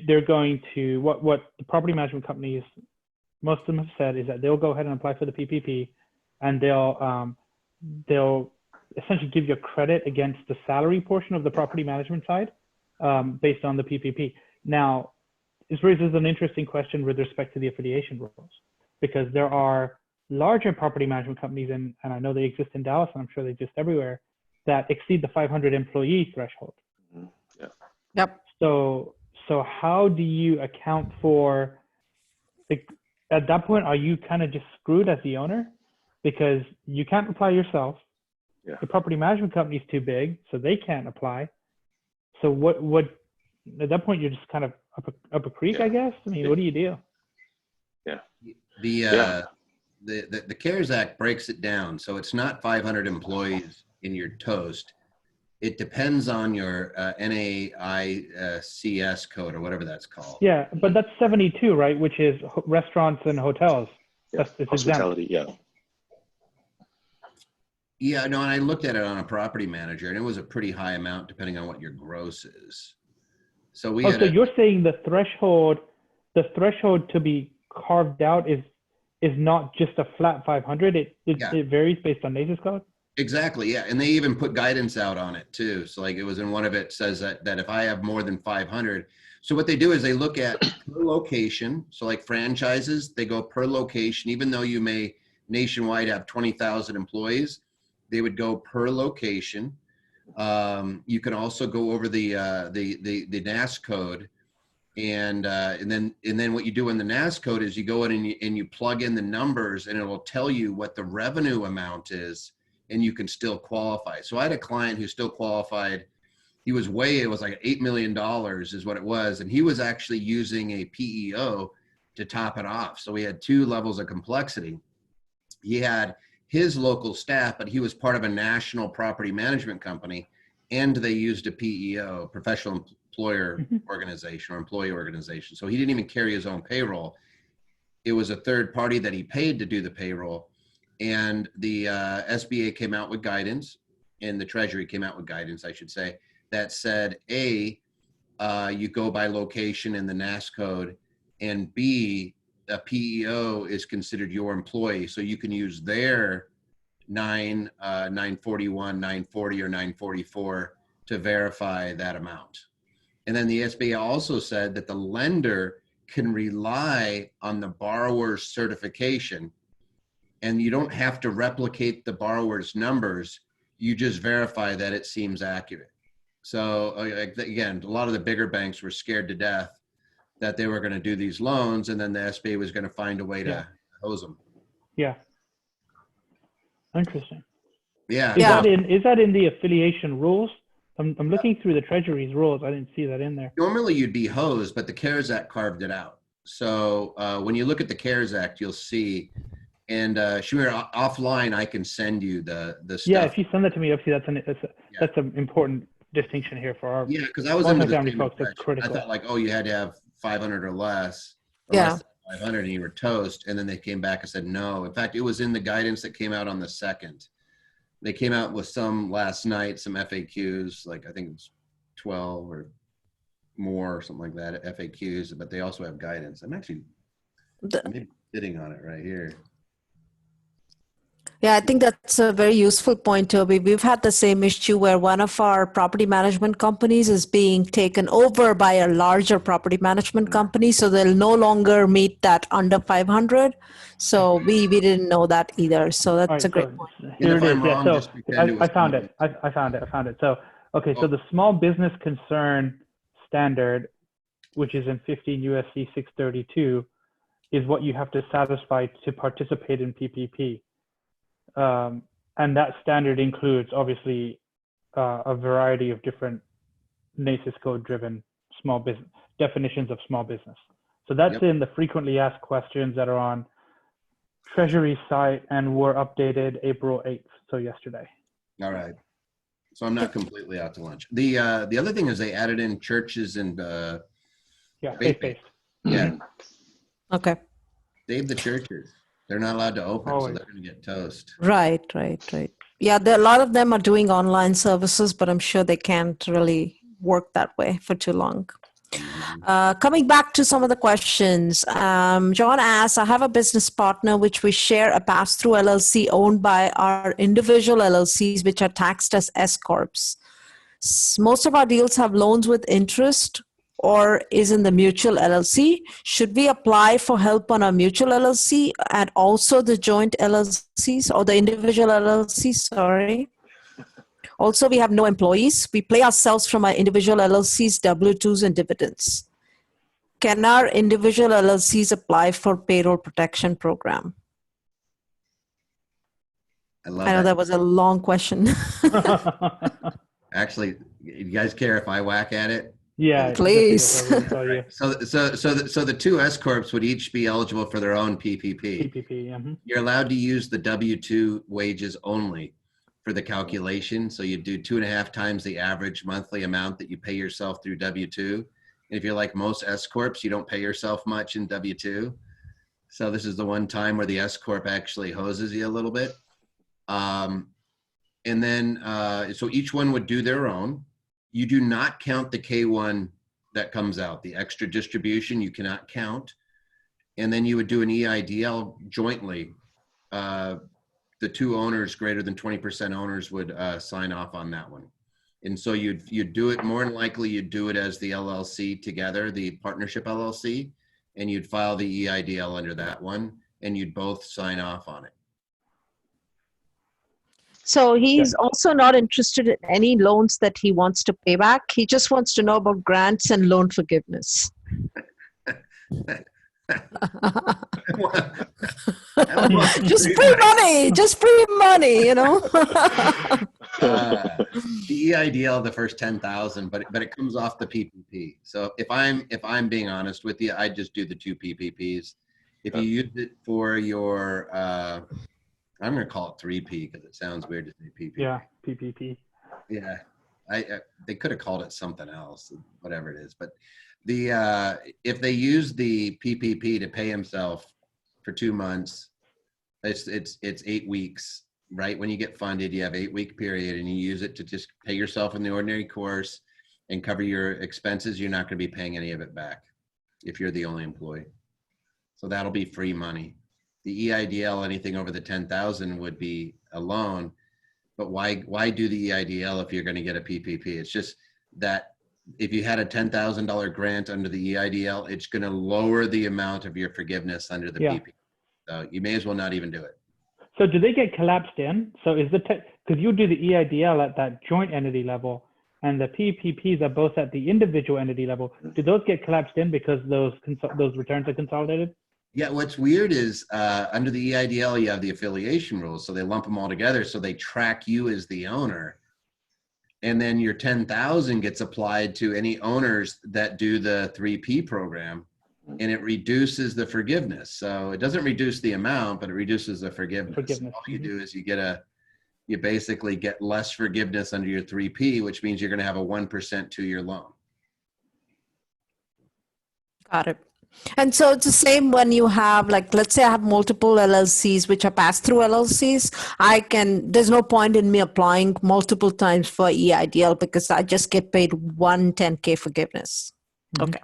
they're going to what the property management companies, most of them have said, is that they'll go ahead and apply for the PPP, and they'll essentially give you a credit against the salary portion of the property management side based on the PPP. Now, this raises an interesting question with respect to the affiliation rules, because there are larger property management companies, and I know they exist in Dallas, and I'm sure they exist everywhere, that exceed the 500 employee threshold. Mm-hmm. Yeah. Yep. So how do you account for, at that point, are you kind of just screwed as the owner? Because you can't apply yourself. Yeah. The property management company is too big, so they can't apply. So what at that point, you're just kind of up a creek, Yeah. I guess? I mean, what do you do? Yeah. The CARES Act breaks it down. So it's not 500 employees in your toast. It depends on your NAICS code or whatever that's called. Yeah, but that's 72, right? Which is restaurants and hotels. Yeah. It's Hospitality, exempt. yeah. Yeah, no, and I looked at it on a property manager, and it was a pretty high amount depending on what your gross is. So we so you're saying the threshold to be carved out is not just a flat 500. It varies based on NAICS code. Exactly, yeah, and they even put guidance out on it too. So like it was in one of it says that if I have more than 500, so what they do is they look at per location. So like franchises, they go per location, even though you may nationwide have 20,000 employees, they would go per location. You can also go over the NAS code, and then what you do in the NAS code is you go in and you plug in the numbers, and it will tell you what the revenue amount is, and you can still qualify. So I had a client who still qualified. It was like $8 million is what it was, and he was actually using a PEO to top it off. So we had two levels of complexity. He had his local staff, but he was part of a national property management company, and they used a PEO, professional employer organization or employee organization. So he didn't even carry his own payroll. It was a third party that he paid to do the payroll. And the SBA came out with guidance, and the Treasury came out with guidance, I should say, that said, A, you go by location in the NAS code, and B, a PEO is considered your employee. So you can use their 941, 940, or 944 to verify that amount. And then the SBA also said that the lender can rely on the borrower's certification, and you don't have to replicate the borrower's numbers. You just verify that it seems accurate. So again, a lot of the bigger banks were scared to death that they were going to do these loans, and then the SBA was going to find a way to hose them. Yeah. Interesting. Yeah. Is that in the affiliation rules? I'm looking through the Treasury's rules. I didn't see that in there. Normally you'd be hosed, but the CARES Act carved it out. So when you look at the CARES Act, you'll see. And Shamir, offline, I can send you the stuff. Yeah, if you send that to me, obviously that's an important distinction here for our because I was under the same folks. That's impression. critical. I thought like, oh, you had to have 500 or less. Or Yeah. less than 500, and you were toast. And then they came back and said no. In fact, it was in the guidance that came out on the 2nd. They came out with some last night, some FAQs, like I think it's 12 or more or something like that, FAQs, but they also have guidance. I'm actually maybe sitting on it right here. Yeah, I think that's a very useful point, Toby. We've had the same issue where one of our property management companies is being taken over by a larger property management company, so they'll no longer meet that under 500. So we didn't know that either. So All that's right, a great so point. here if it is. I'm Yeah, wrong, so just pretend it was I found it. somebody. I found it. So, okay, so the small business concern standard, which is in 15 USC 632, is what you have to satisfy to participate in PPP. And that standard includes, obviously, a variety of different NAICS code-driven small business definitions of small business. So that's in the frequently asked questions that are on Treasury site and were updated April 8th, so yesterday. All right. So I'm not completely out to lunch. The other thing is they added in churches and faith-based. Yeah. Okay. Save the churches. They're not allowed to open, Always. so they're going to get toast. Right. Yeah, a lot of them are doing online services, but I'm sure they can't really work that way for too long. Coming back to some of the questions, John asks, I have a business partner which we share a pass-through LLC owned by our individual LLCs, which are taxed as S-Corps. Most of our deals have loans with interest or is in the mutual LLC. Should we apply for help on our mutual LLC and also the joint LLCs or the individual LLCs? Sorry. Also, we have no employees. We pay ourselves from our individual LLCs, W-2s, and dividends. Can our individual LLCs apply for payroll protection program? I love I know that. that was a long question. Actually, you guys care if I whack at it? Yeah, Please. So the two S-Corps would each be eligible for their own PPP. PPP, You're allowed to use the W-2 wages only for the calculation. So you do 2.5 times the average monthly amount that you pay yourself through W-2. And if you're like most S-Corps, you don't pay yourself much in W-2. So this is the one time where the S-Corp actually hoses you a little bit. And then, so each one would do their own. You do not count the K-1 that comes out, the extra distribution, you cannot count. And then you would do an EIDL jointly. The two owners, greater than 20% owners, would sign off on that one. And so you'd do it, more than likely you'd do it as the LLC together, the partnership LLC, and you'd file the EIDL under that one, and you'd both sign off on it. So he's also not interested in any loans that he wants to pay back. He just wants to know about grants and loan forgiveness. Just free money, you know. The EIDL, the first 10,000, but it comes off the PPP. So if I'm being honest with you, I just do the 2 PPPs. If you use it for your I'm going to call it 3P because it sounds weird to say PPP. Yeah, PPP. Yeah, they could have called it something else, whatever it is. But if they use the PPP to pay himself for 2 months, it's 8 weeks, right? When you get funded, you have 8-week period, and you use it to just pay yourself in the ordinary course and cover your expenses. You're not going to be paying any of it back if you're the only employee. So that'll be free money. The EIDL, anything over the 10,000 would be a loan, but why do the EIDL if you're going to get a PPP? It's just that if you had a $10,000 grant under the EIDL, it's going to lower the amount of your forgiveness under the PPP. So you may as well not even do it. So do they get collapsed in? So is because you do the EIDL at that joint entity level, and the PPPs are both at the individual entity level. Do those get collapsed in because those returns are consolidated? Yeah, what's weird is under the EIDL, you have the affiliation rules. So they lump them all together. So they track you as the owner. And then your 10,000 gets applied to any owners that do the 3P program, and it reduces the forgiveness. So it doesn't reduce the amount, but it reduces the forgiveness. All you do is you basically get less forgiveness under your 3P, which means you're going to have a 1% 2-year loan. Got it. And so it's the same when you have, like, let's say I have multiple LLCs, which are pass-through LLCs. There's no point in me applying multiple times for EIDL because I just get paid one 10K forgiveness. Okay.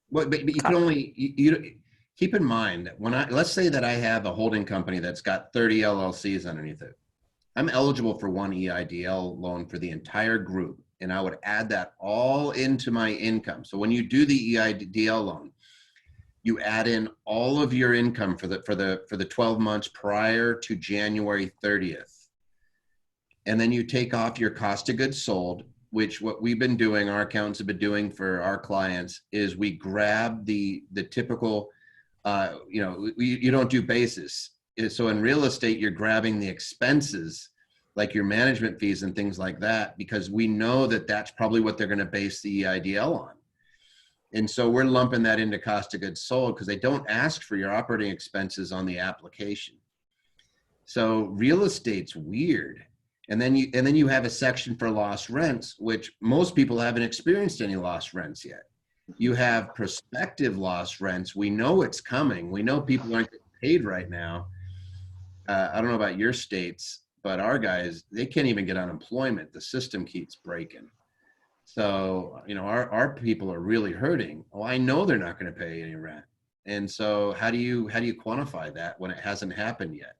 Well, but you can only, keep in mind that let's say that I have a holding company that's got 30 LLCs underneath it. I'm eligible for one EIDL loan for the entire group, and I would add that all into my income. So when you do the EIDL loan, you add in all of your income for the 12 months prior to January 30th. And then you take off your cost of goods sold, which what we've been doing, our accountants have been doing for our clients, is we grab the typical, you don't do basis. So in real estate, you're grabbing the expenses, like your management fees and things like that, because we know that that's probably what they're going to base the EIDL on. And so we're lumping that into cost of goods sold because they don't ask for your operating expenses on the application. So real estate's weird. And then you have a section for lost rents, which most people haven't experienced any lost rents yet. You have prospective lost rents. We know it's coming. We know people aren't getting paid right now. I don't know about your states, but our guys, they can't even get unemployment. The system keeps breaking. So, our people are really hurting. Oh, I know they're not going to pay any rent. And so how do you quantify that when it hasn't happened yet?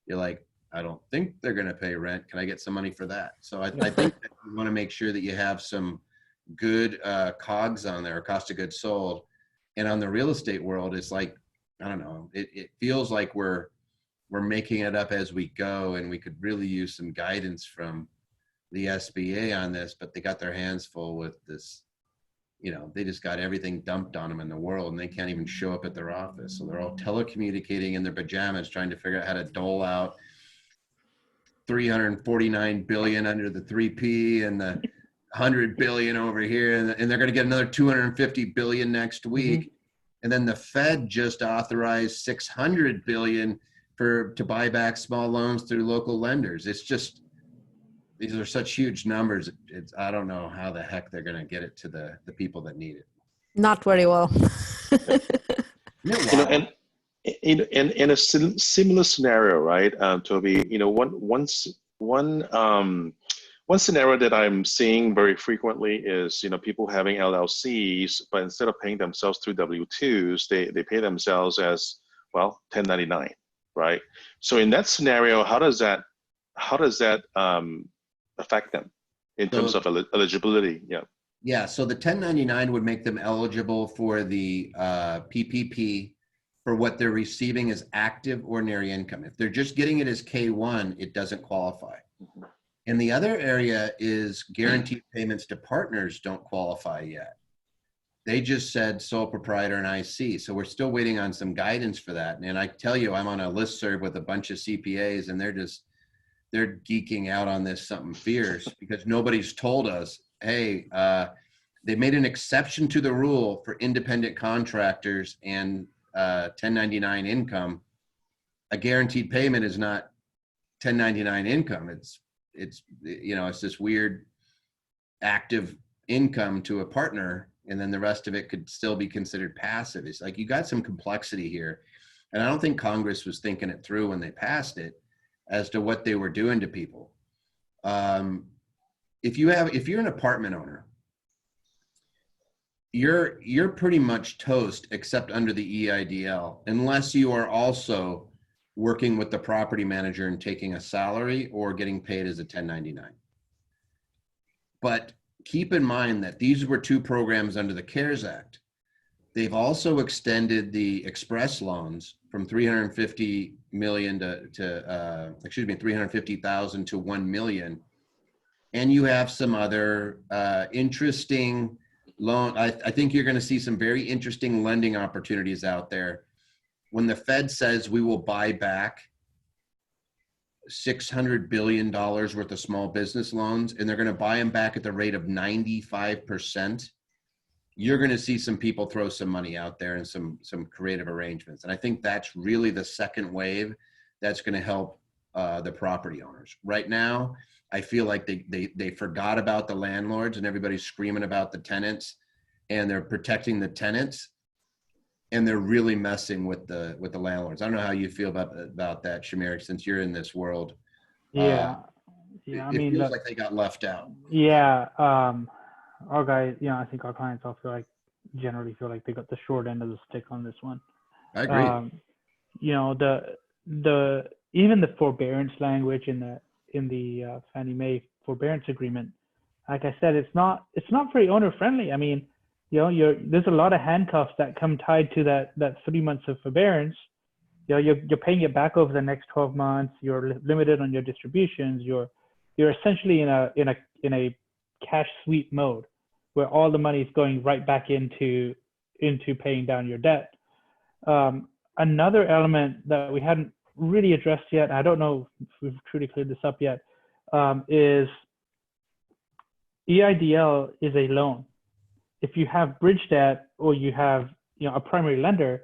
You're like, I don't think they're going to pay rent. Can I get some money for that? So I think that you want to make sure that you have some good COGS on there, cost of goods sold. And on the real estate world, it's like, I don't know, it feels like we're making it up as we go, and we could really use some guidance from the SBA on this, but they got their hands full with this, they just got everything dumped on them in the world, and they can't even show up at their office. So they're all telecommunicating in their pajamas, trying to figure out how to dole out 349 billion under the 3P and the 100 billion over here. And they're going to get another 250 billion next week. Mm-hmm. And then the Fed just authorized 600 billion to buy back small loans through local lenders. It's just, these are such huge numbers. I don't know how the heck they're going to get it to the people that need it. Not very well. And in a similar scenario, right, Toby? One scenario that I'm seeing very frequently is people having LLCs, but instead of paying themselves through W-2s, they pay themselves as 1099, right? So in that scenario, how does that affect them in terms of eligibility? Yeah, so the 1099 would make them eligible for the PPP for what they're receiving as active ordinary income. If they're just getting it as K1, it doesn't qualify. Mm-hmm. And the other area is guaranteed payments to partners don't qualify yet. They just said sole proprietor and IC. So we're still waiting on some guidance for that. And I tell you, I'm on a listserv with a bunch of CPAs, and they're geeking out on this something fierce because nobody's told us, hey, they made an exception to the rule for independent contractors and 1099 income. A guaranteed payment is not 1099 income. It's this weird active income to a partner, and then the rest of it could still be considered passive. It's like you got some complexity here, and I don't think Congress was thinking it through when they passed it as to what they were doing to people. If you're an apartment owner, you're pretty much toast except under the EIDL, unless you are also working with the property manager and taking a salary or getting paid as a 1099. But keep in mind that these were two programs under the CARES Act. They've also extended the express loans from 350 million to 350,000 to 1 million. And you have some other interesting loan. I think you're going to see some very interesting lending opportunities out there. When the Fed says we will buy back $600 billion worth of small business loans, and they're going to buy them back at the rate of 95%, you're going to see some people throw some money out there and some creative arrangements. And I think that's really the second wave that's going to help the property owners. Right now, I feel like they forgot about the landlords, and everybody's screaming about the tenants, and they're protecting the tenants, and they're really messing with the landlords. I don't know how you feel about that, Shamir, since you're in this world. Yeah. I mean, it feels like they got left out. Yeah. Our guys, I think our clients all generally feel like they got the short end of the stick on this one. I agree. You know, the even the forbearance language in the Fannie Mae forbearance agreement, like I said, it's not very owner friendly. I mean, you know, there's a lot of handcuffs that come tied to that 3 months of forbearance. You know, you're paying it back over the next 12 months. You're limited on your distributions. You're essentially in a cash sweep mode, where all the money is going right back into paying down your debt. Another element that we hadn't really addressed yet, I don't know if we've truly cleared this up yet, is EIDL is a loan. If you have bridge debt or you have, you know, a primary lender,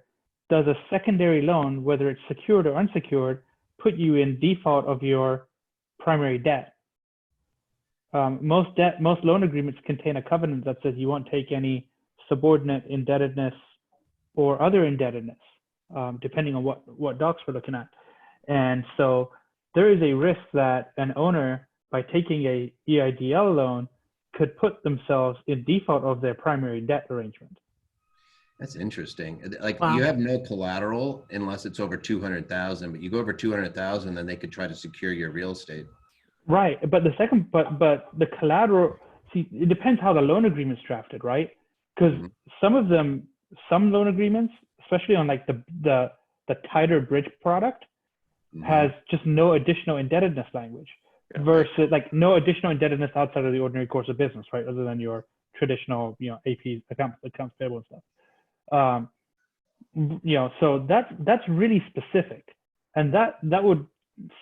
does a secondary loan, whether it's secured or unsecured, put you in default of your primary debt? Most loan agreements contain a covenant that says you won't take any subordinate indebtedness or other indebtedness, depending on what docs we're looking at. And so there is a risk that an owner, by taking a EIDL loan, could put themselves in default of their primary debt arrangement. That's interesting. Like, Wow. you have no collateral unless it's over 200,000, but you go over 200,000, then they could try to secure your real estate. Right, but the collateral, see, it depends how the loan agreement's drafted, right? Because some loan agreements, especially on like the tighter bridge product, has just no additional indebtedness language, versus like no additional indebtedness outside of the ordinary course of business, right? Other than your traditional, you know, AP accounts payable and stuff. You know, so that's really specific, and that would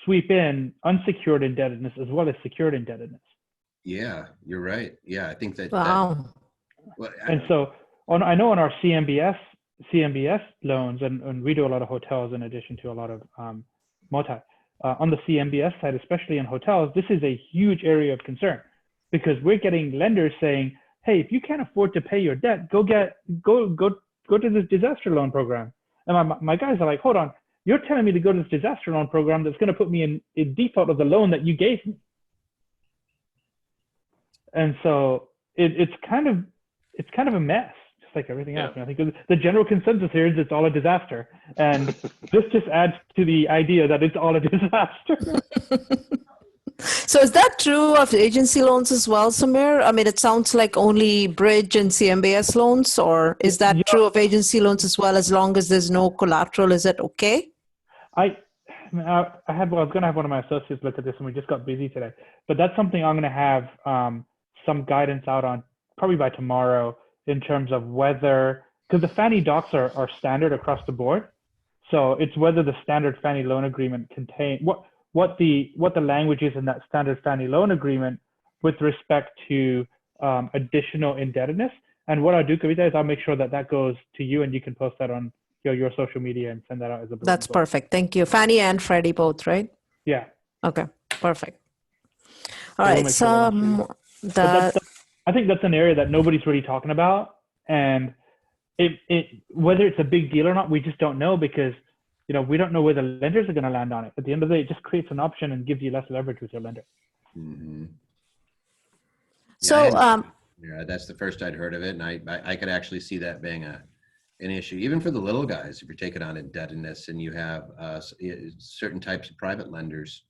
sweep in unsecured indebtedness as well as secured indebtedness. Yeah, you're right. Yeah, I think that. Wow. And so I know on our CMBS loans, and we do a lot of hotels in addition to a lot of multi. On the CMBS side, especially in hotels, this is a huge area of concern, because we're getting lenders saying, "Hey, if you can't afford to pay your debt, go to this disaster loan program." And my guys are like, "Hold on, you're telling me to go to this disaster loan program that's going to put me in default of the loan that you gave me?" And so it's kind of a mess, just like everything else. And I think the general consensus here is it's all a disaster, and this just adds to the idea that it's all a disaster. So is that true of agency loans as well, Samir? I mean, it sounds like only bridge and CMBS loans, or is that true of agency loans as well? As long as there's no collateral, is it okay? I was going to have one of my associates look at this, and we just got busy today. But that's something I'm going to have some guidance out on probably by tomorrow, in terms of whether, because the Fannie docs are standard across the board. So it's whether the standard Fannie loan agreement contain what the language is in that standard Fannie loan agreement with respect to additional indebtedness. And what I'll do, Kavita, is I'll make sure that goes to you, and you can post that on your social media and send that out as a. That's perfect. Thank you. Fannie and Freddie both, right? Yeah. Okay. Perfect. All right. So I think that's an area that nobody's really talking about, and whether it's a big deal or not, we just don't know, because you know, we don't know where the lenders are going to land on it. At the end of the day, it just creates an option and gives you less leverage with your lender. Mm-hmm. So, yeah, that's the first I'd heard of it, and I could actually see that being an issue, even for the little guys. If you're taking on indebtedness and you have certain types of private lenders,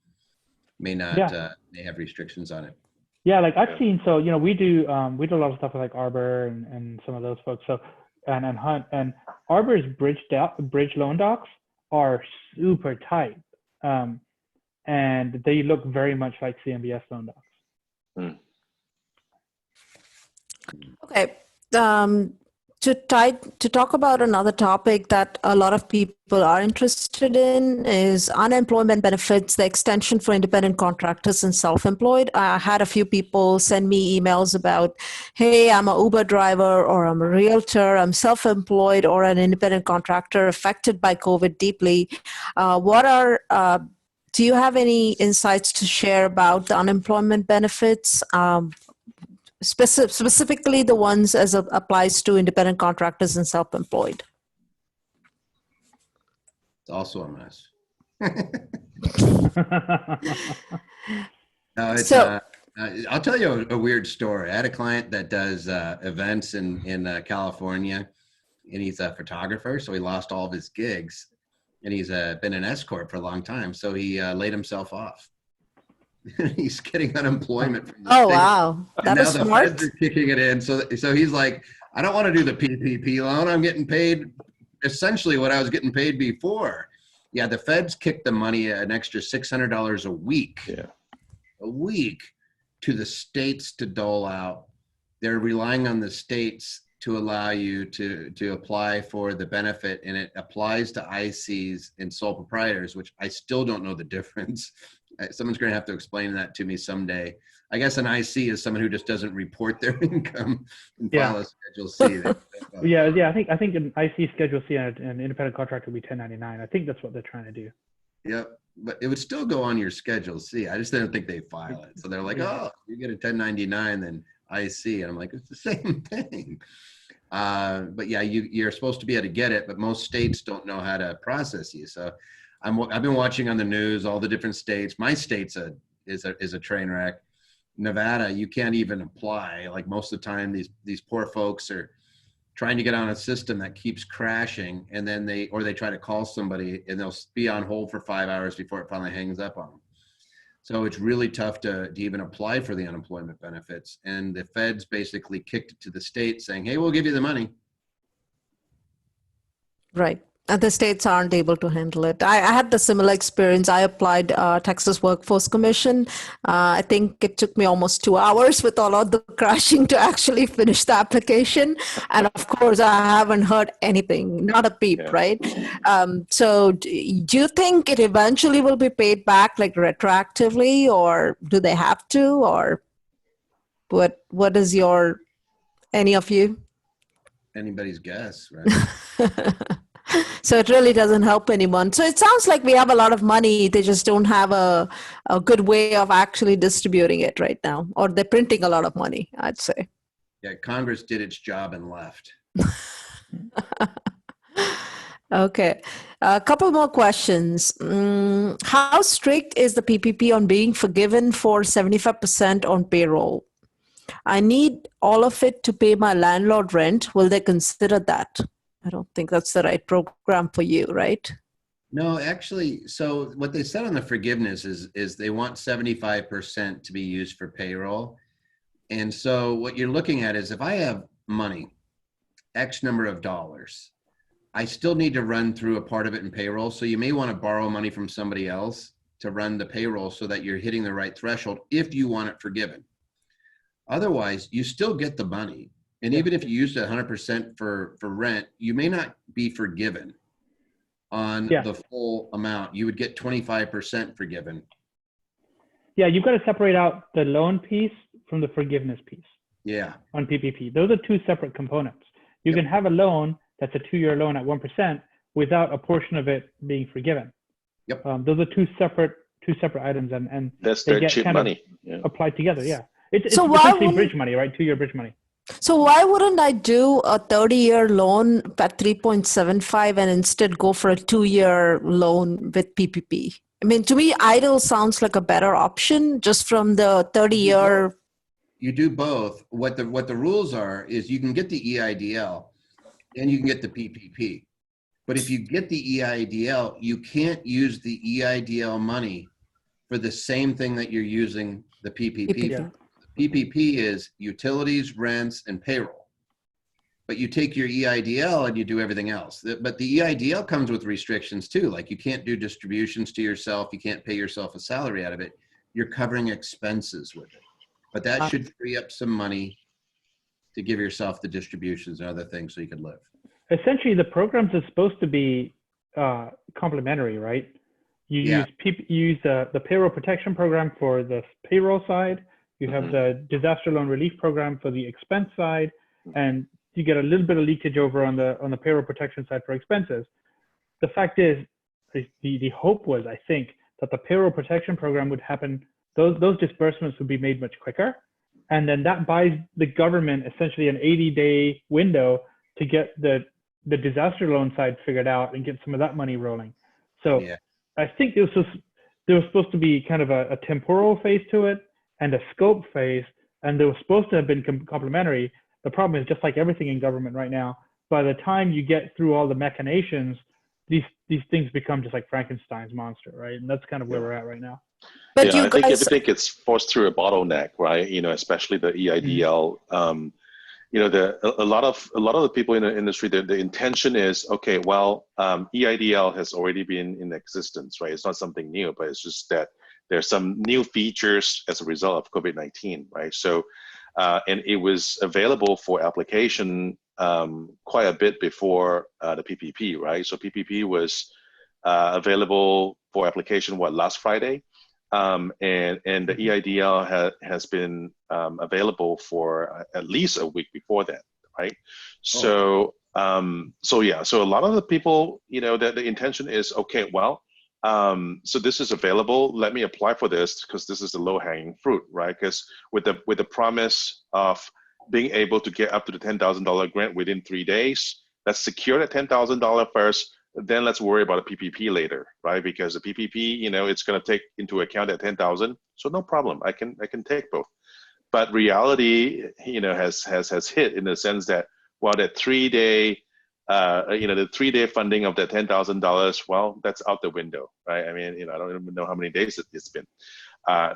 may not may have restrictions on it. Yeah, like I've seen. So you know, we do a lot of stuff with like Arbor and some of those folks. So and Hunt, and Arbor's bridge loan docs are super tight, and they look very much like CMBS loan docs. Okay. To talk about another topic that a lot of people are interested in is unemployment benefits, the extension for independent contractors and self-employed. I had a few people send me emails about, hey, I'm an Uber driver, or I'm a realtor, I'm self-employed, or an independent contractor affected by COVID deeply. Do you have any insights to share about the unemployment benefits? Specifically the ones as applies to independent contractors and self-employed. It's also a mess. No, it's I'll tell you a weird story. I had a client that does events in California, and he's a photographer, so he lost all of his gigs, and he's been an S-Corp for a long time, so he laid himself off. He's getting unemployment from the Oh, state. wow. And That now is the smart. feds are kicking it in. So he's like, I don't want to do the PPP loan. I'm getting paid essentially what I was getting paid before. Yeah, the feds kicked the money an extra $600 a week. Yeah. A week to the states to dole out. They're relying on the states to allow you to apply for the benefit, and it applies to ICs and sole proprietors, which I still don't know the difference. Someone's going to have to explain that to me someday. I guess an IC is someone who just doesn't report their income and file a Schedule C. Yeah. I think an IC Schedule C and an independent contractor would be 1099. I think that's what they're trying to do. Yep, but it would still go on your Schedule C. I just didn't think they file it. So they're like, oh, you get a 1099, then IC. And I'm like, it's the same thing. But yeah, you're supposed to be able to get it, but most states don't know how to process you. So I've been watching on the news all the different states. My state's is a train wreck. Nevada, you can't even apply. Like most of the time, these poor folks are trying to get on a system that keeps crashing, and then they try to call somebody, and they'll be on hold for 5 hours before it finally hangs up on them. So it's really tough to even apply for the unemployment benefits. And the feds basically kicked it to the state saying, hey, we'll give you the money. Right. And the states aren't able to handle it. I had the similar experience. I applied Texas Workforce Commission. I think it took me almost 2 hours with all of the crashing to actually finish the application. And of course, I haven't heard anything, not a peep, right? So do you think it eventually will be paid back like retroactively, or do they have to, or what is any of you? Anybody's guess, right? So it really doesn't help anyone. So it sounds like we have a lot of money. They just don't have a good way of actually distributing it right now, or they're printing a lot of money, I'd say. Yeah, Congress did its job and left. Okay. A couple more questions. How strict is the PPP on being forgiven for 75% on payroll? I need all of it to pay my landlord rent. Will they consider that? I don't think that's the right program for you, right? No, actually, so what they said on the forgiveness is they want 75% to be used for payroll. And so what you're looking at is if I have money, X number of dollars, I still need to run through a part of it in payroll. So you may want to borrow money from somebody else to run the payroll so that you're hitting the right threshold if you want it forgiven. Otherwise, you still get the money. And even if you used it 100% for rent, you may not be forgiven on the full amount. You would get 25% forgiven. Yeah, you've got to separate out the loan piece from the forgiveness piece. Yeah. On PPP. Those are two separate components. You can have a loan that's a 2-year loan at 1% without a portion of it being forgiven. Yep. Those are two separate items, and that's they their get cheap kind money. of applied together. Yeah. It's So essentially bridge money, right? 2-year bridge money. So why wouldn't I do a 30-year loan at 3.75 and instead go for a 2-year loan with PPP? I mean, to me, EIDL sounds like a better option just from the 30-year. You do both. What the rules are is you can get the EIDL and you can get the PPP. But if you get the EIDL, you can't use the EIDL money for the same thing that you're using the PPP for. PPP is utilities, rents, and payroll. But you take your EIDL and you do everything else. But the EIDL comes with restrictions too. Like you can't do distributions to yourself. You can't pay yourself a salary out of it. You're covering expenses with it. But that should free up some money to give yourself the distributions and other things so you can live. Essentially, the programs are supposed to be complementary, right? You use the payroll protection program for the payroll side. You have the disaster loan relief program for the expense side, and you get a little bit of leakage over on the payroll protection side for expenses. The fact is, the hope was, I think, that the payroll protection program would happen, those disbursements would be made much quicker. And then that buys the government essentially an 80-day window to get the disaster loan side figured out and get some of that money rolling. So I think there was supposed to be kind of a temporal phase to it and a scope phase, and they were supposed to have been complementary. The problem is, just like everything in government right now, by the time you get through all the machinations, these things become just like Frankenstein's monster, right? And that's kind of where we're at right now. But yeah, you I think guys, everything gets forced through a bottleneck, right? Especially the EIDL. A lot of the people in the industry, the intention is, okay, well, EIDL has already been in existence, right? It's not something new, but it's just that there's some new features as a result of COVID-19, right? So, and it was available for application quite a bit before the PPP, right? So PPP was available for application, last Friday? And the EIDL has been available for at least a week before that, right? So, so a lot of the people, that the intention is, okay, well, so this is available. Let me apply for this because this is the low-hanging fruit, right? Because with the promise of being able to get up to the $10,000 grant within 3 days, let's secure that $10,000 first. Then let's worry about a PPP later, right? Because the PPP, it's going to take into account that 10,000. So no problem. I can take both. But reality, has hit in the sense that, well, that 3 day, the 3 day funding of that $10,000, well, that's out the window, right? I mean, I don't even know how many days it's been.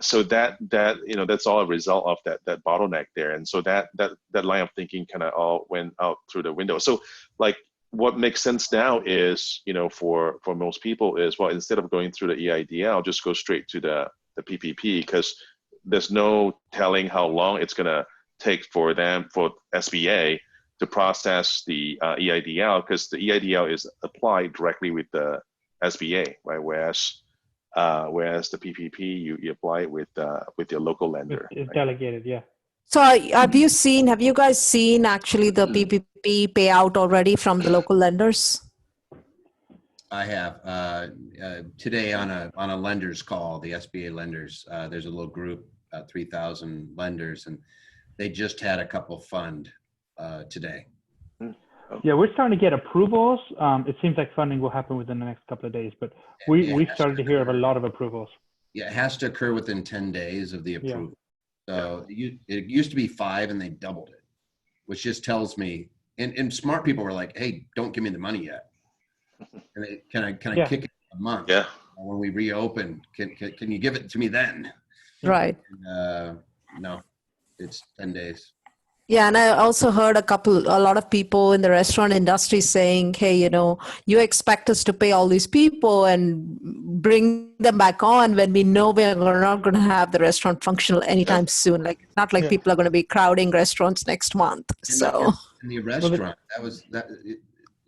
So that's all a result of that bottleneck there. And so that line of thinking kind of all went out through the window. So like, what makes sense now is, for most people is, well, instead of going through the EIDL, I'll just go straight to the PPP, because there's no telling how long it's going to take for SBA to process the EIDL, because the EIDL is applied directly with the SBA, right? Whereas the PPP, you apply it with your local lender. It's right? delegated, yeah. so have you guys seen actually the PPP payout already from the local lenders? I have today on a lenders call, the SBA lenders. There's a little group, 3,000 lenders, and they just had a couple fund today. Yeah, we're starting to get approvals. It seems like funding will happen within the next couple of days, but we've started to hear of a lot of approvals. Yeah, it has to occur within 10 days of the approval. So it used to be 5 and they doubled it, which just tells me, and smart people were like, hey, don't give me the money yet. And they kind of kick it a month. Yeah. When we reopen, can you give it to me then? Right. No, it's 10 days. Yeah, and I also heard a lot of people in the restaurant industry saying, hey, you expect us to pay all these people and bring them back on when we know we're not going to have the restaurant functional anytime soon. Like, it's not like people are going to be crowding restaurants next month. So in the restaurant,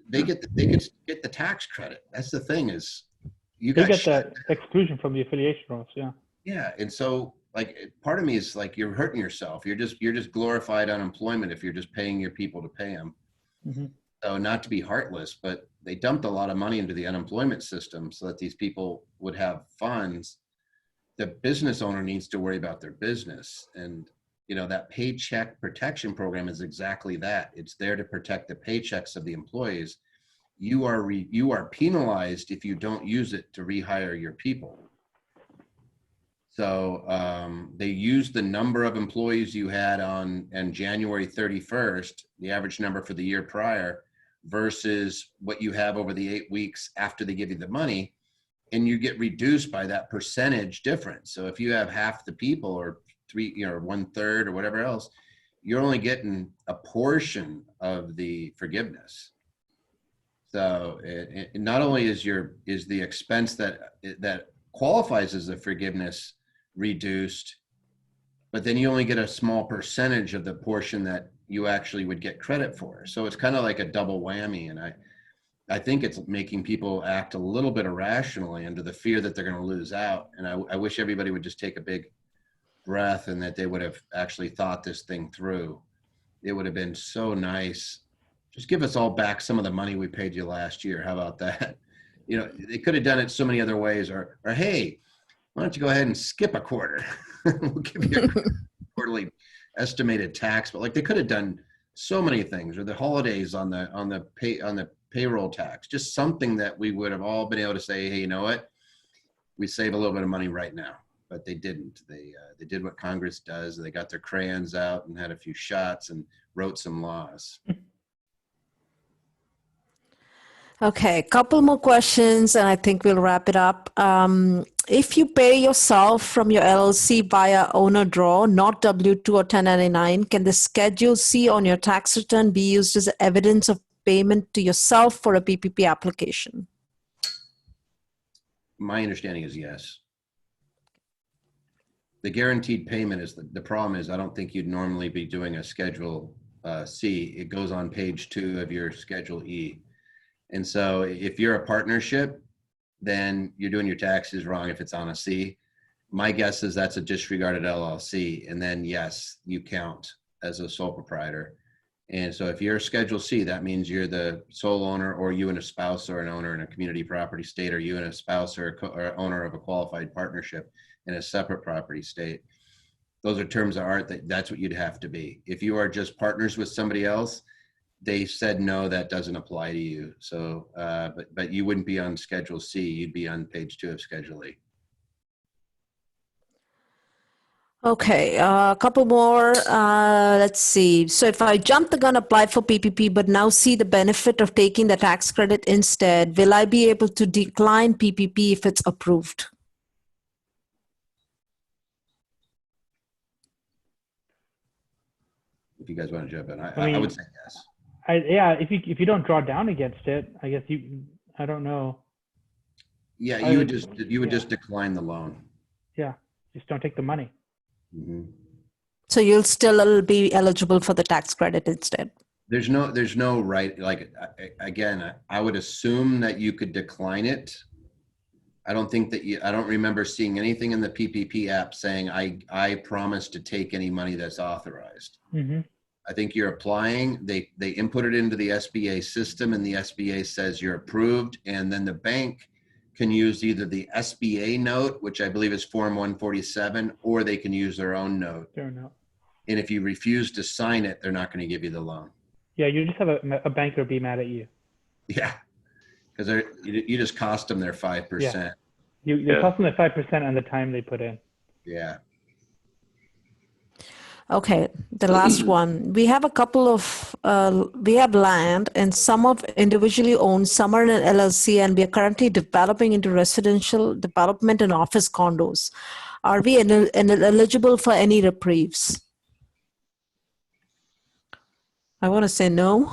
they get the tax credit. That's the thing, is you get the exclusion from the affiliation rules. Yeah. Yeah, and so, like, part of me is like, you're hurting yourself. You're just glorified unemployment if you're just paying your people to pay them. Mm-hmm. So, not to be heartless, but they dumped a lot of money into the unemployment system so that these people would have funds. The business owner needs to worry about their business, and that paycheck protection program is exactly that. It's there to protect the paychecks of the employees. You are penalized if you don't use it to rehire your people. So they used the number of employees you had on January 31st, the average number for the year prior, versus what you have over the 8 weeks after they give you the money, and you get reduced by that percentage difference. So if you have half the people, or 1/3 or whatever else, you're only getting a portion of the forgiveness. So it not only is the expense that qualifies as a forgiveness reduced, but then you only get a small percentage of the portion that you actually would get credit for. So it's kind of like a double whammy. And I think it's making people act a little bit irrationally under the fear that they're going to lose out. And I wish everybody would just take a big breath and that they would have actually thought this thing through. It would have been so nice. Just give us all back some of the money we paid you last year. How about that? They could have done it so many other ways, or hey, why don't you go ahead and skip a quarter? We'll give you a quarterly estimated tax. But like, they could have done so many things, or the holidays on the payroll tax, just something that we would have all been able to say, hey, you know what? We save a little bit of money right now. But they didn't. They did what Congress does. They got their crayons out and had a few shots and wrote some laws. Okay, a couple more questions, and I think we'll wrap it up. If you pay yourself from your LLC via owner draw, not W-2 or 1099, can the Schedule C on your tax return be used as evidence of payment to yourself for a PPP application? My understanding is yes. The guaranteed payment is the problem is I don't think you'd normally be doing a Schedule C. It goes on page 2 of your Schedule E. And so if you're a partnership, then you're doing your taxes wrong if it's on a C. My guess is that's a disregarded LLC. And then yes, you count as a sole proprietor. And so if you're a Schedule C, that means you're the sole owner, or you and a spouse or an owner in a community property state, or you and a spouse or owner of a qualified partnership in a separate property state. Those are terms of art. That's what you'd have to be. If you are just partners with somebody else, they said no, that doesn't apply to you. So, but you wouldn't be on Schedule C. You'd be on page 2 of Schedule E. Okay, a couple more. Let's see. So if I jump the gun, apply for PPP, but now see the benefit of taking the tax credit instead, will I be able to decline PPP if it's approved? If you guys want to jump in, I mean, I would say yes. Yeah, if you don't draw down against it, I guess I don't know. Yeah, you would just decline the loan. Yeah, just don't take the money. Mm-hmm. So you'll still be eligible for the tax credit instead. There's no right. Like, again, I would assume that you could decline it. I don't think that I don't remember seeing anything in the PPP app saying I promise to take any money that's authorized. Mm-hmm. I think you're applying, they input it into the SBA system, and the SBA says you're approved, and then the bank can use either the SBA note, which I believe is Form 147, or they can use their own note. Fair enough. And if you refuse to sign it, they're not going to give you the loan. Yeah, you just have a banker be mad at you. Yeah, because you just cost them their 5%. Yeah. You cost them the 5% on the time they put in. Yeah. Okay, the last one. We have a couple of, we have land, and some of individually owned, some are in an LLC, and we are currently developing into residential development and office condos. Are we eligible for any reprieves? I want to say no.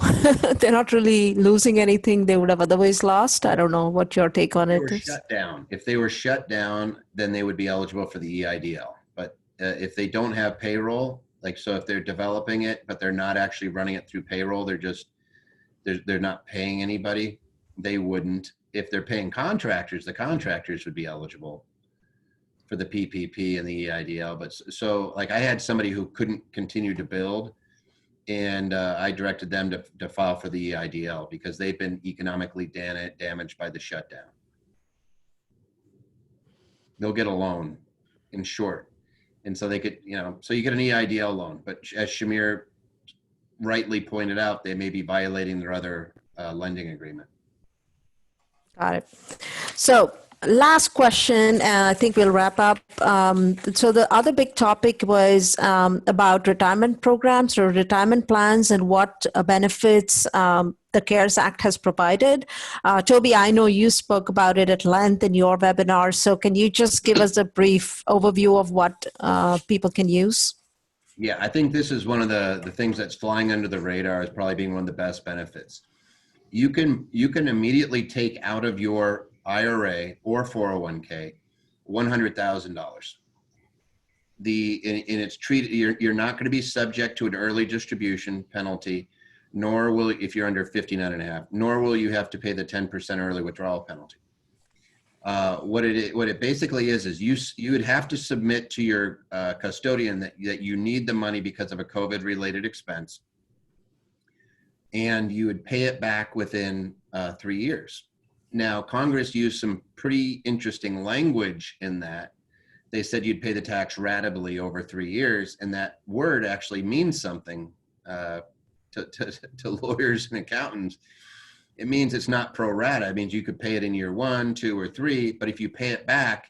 They're not really losing anything they would have otherwise lost. I don't know what your take on it is. Shut down. If they were shut down, then they would be eligible for the EIDL. But if they don't have payroll, like, so if they're developing it, but they're not actually running it through payroll, they're not paying anybody, they wouldn't. If they're paying contractors, the contractors would be eligible for the PPP and the EIDL. But so like I had somebody who couldn't continue to build, and I directed them to file for the EIDL because they've been economically damaged by the shutdown. They'll get a loan, in short. And so they could, so you get an EIDL loan, but as Shamir rightly pointed out, they may be violating their other lending agreement. Got it. So last question, and I think we'll wrap up. So the other big topic was about retirement programs or retirement plans and what benefits the CARES Act has provided. Toby, I know you spoke about it at length in your webinar. So can you just give us a brief overview of what people can use? Yeah, I think this is one of the things that's flying under the radar as probably being one of the best benefits. You can immediately take out of your IRA or 401k $100,000. And it's treated, you're not going to be subject to an early distribution penalty, nor will, if you're under 59.5, nor will you have to pay the 10% early withdrawal penalty. What it basically is you would have to submit to your custodian that you need the money because of a COVID related expense, and you would pay it back within 3 years. Now, Congress used some pretty interesting language in that. They said you'd pay the tax ratably over 3 years, and that word actually means something to lawyers and accountants. It means it's not pro rata. It means you could pay it in year 1, 2, or 3, but if you pay it back,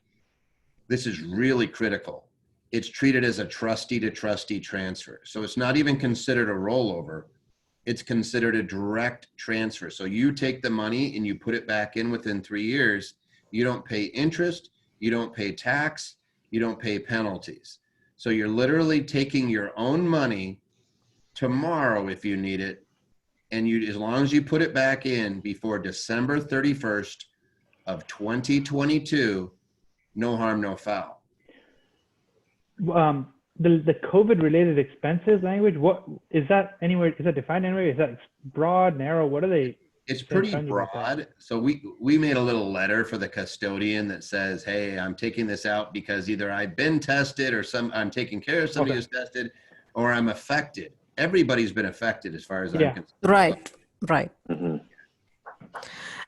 this is really critical. It's treated as a trustee to trustee transfer. So it's not even considered a rollover. it's considered a direct transfer. So you take the money and you put it back in within 3 years. You don't pay interest, you don't pay tax, you don't pay penalties. So you're literally taking your own money tomorrow if you need it, and you, as long as you put it back in before December 31st of 2022, no harm, no foul. The COVID related expenses language, what is that anywhere? Is that defined anywhere? Is that broad, narrow? What are they? It's pretty broad. So we made a little letter for the custodian that says, hey, I'm taking this out because either I've been tested or I'm taking care of somebody who's tested, or I'm affected. Everybody's been affected as far as I'm concerned. Right.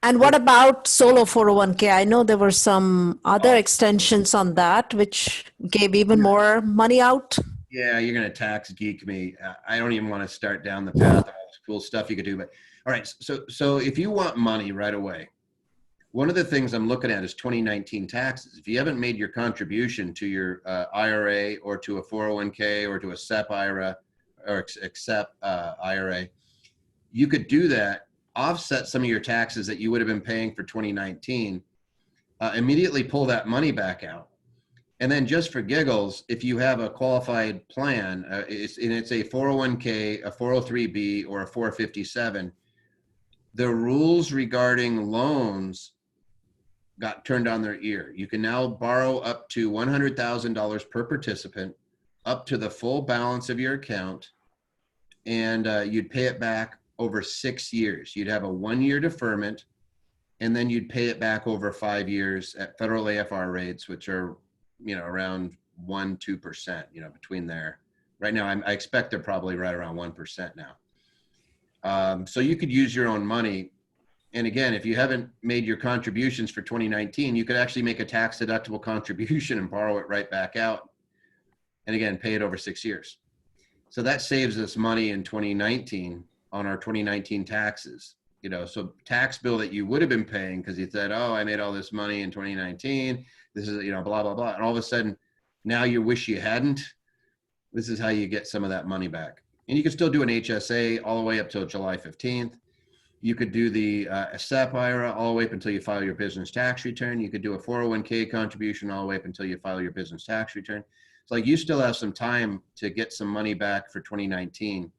And what about solo 401k? I know there were some other extensions on that, which gave even more money out. Yeah, you're going to tax geek me. I don't even want to start down the path of cool stuff you could do. But all right, so if you want money right away, one of the things I'm looking at is 2019 taxes. If you haven't made your contribution to your IRA or to a 401k or to a SEP IRA or SEP IRA, you could do that, offset some of your taxes that you would have been paying for 2019, immediately pull that money back out. And then just for giggles, if you have a qualified plan, it's a 401k, a 403b, or a 457, the rules regarding loans got turned on their ear. You can now borrow up to $100,000 per participant, up to the full balance of your account, and you'd pay it back over 6 years. You'd have a 1-year deferment, and then you'd pay it back over 5 years at federal AFR rates, which are, around 1-2%, between there. Right now, I expect they're probably right around 1% now. So you could use your own money. And again, if you haven't made your contributions for 2019, you could actually make a tax deductible contribution and borrow it right back out. And again, pay it over 6 years. So that saves us money in 2019 on our 2019 taxes. So tax bill that you would have been paying because you said, oh, I made all this money in 2019. This is, blah, blah, blah. And all of a sudden, now you wish you hadn't. This is how you get some of that money back. And you can still do an HSA all the way up till July 15th. You could do the SEP IRA all the way up until you file your business tax return. You could do a 401k contribution all the way up until you file your business tax return. It's like you still have some time to get some money back for 2019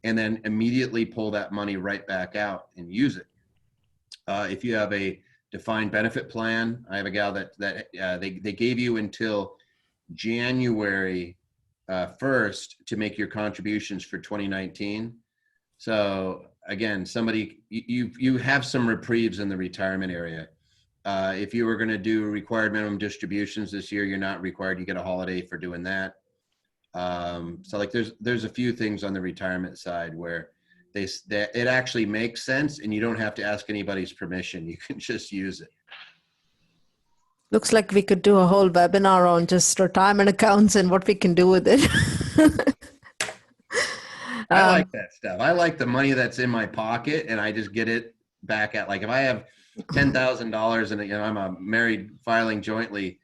and then immediately pull that money right back out and use it. If you have a defined benefit plan, I have a gal that they gave you until January 1st to make your contributions for 2019. So again, you have some reprieves in the retirement area. If you were going to do required minimum distributions this year, you're not required. You get a holiday for doing that. So like there's a few things on the retirement side where it actually makes sense and you don't have to ask anybody's permission. You can just use it. Looks like we could do a whole webinar on just retirement accounts and what we can do with it. I like that stuff. I like the money that's in my pocket and I just get it back at, like if I have $10,000 and I'm a married filing jointly,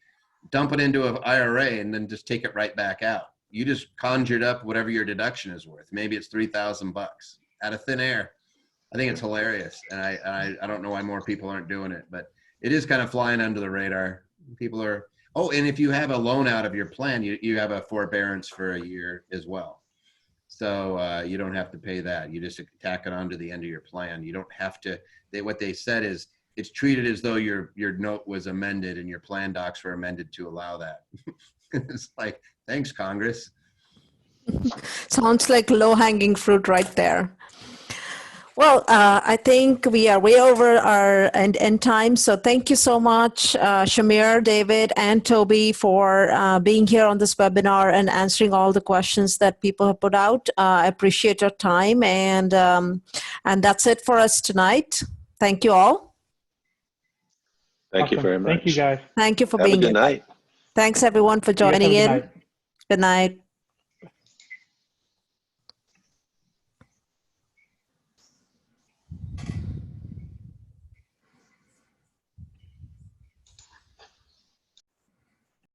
dump it into an IRA and then just take it right back out. You just conjured up whatever your deduction is worth. Maybe it's $3,000 out of thin air. I think it's hilarious. And I don't know why more people aren't doing it, but it is kind of flying under the radar. People are, and if you have a loan out of your plan, you have a forbearance for a year as well. So you don't have to pay that. You just tack it on to the end of your plan. You don't have to, what they said is it's treated as though your note was amended and your plan docs were amended to allow that. It's like, thanks, Congress. Sounds like low-hanging fruit right there. Well, I think we are way over our end time. So thank you so much, Shamir, David, and Toby for being here on this webinar and answering all the questions that people have put out. I appreciate your time. And that's it for us tonight. Thank you all. Thank you very much. Thank you, guys. Thank you for Have being a good here. night. Thanks, everyone, for joining in. Good night.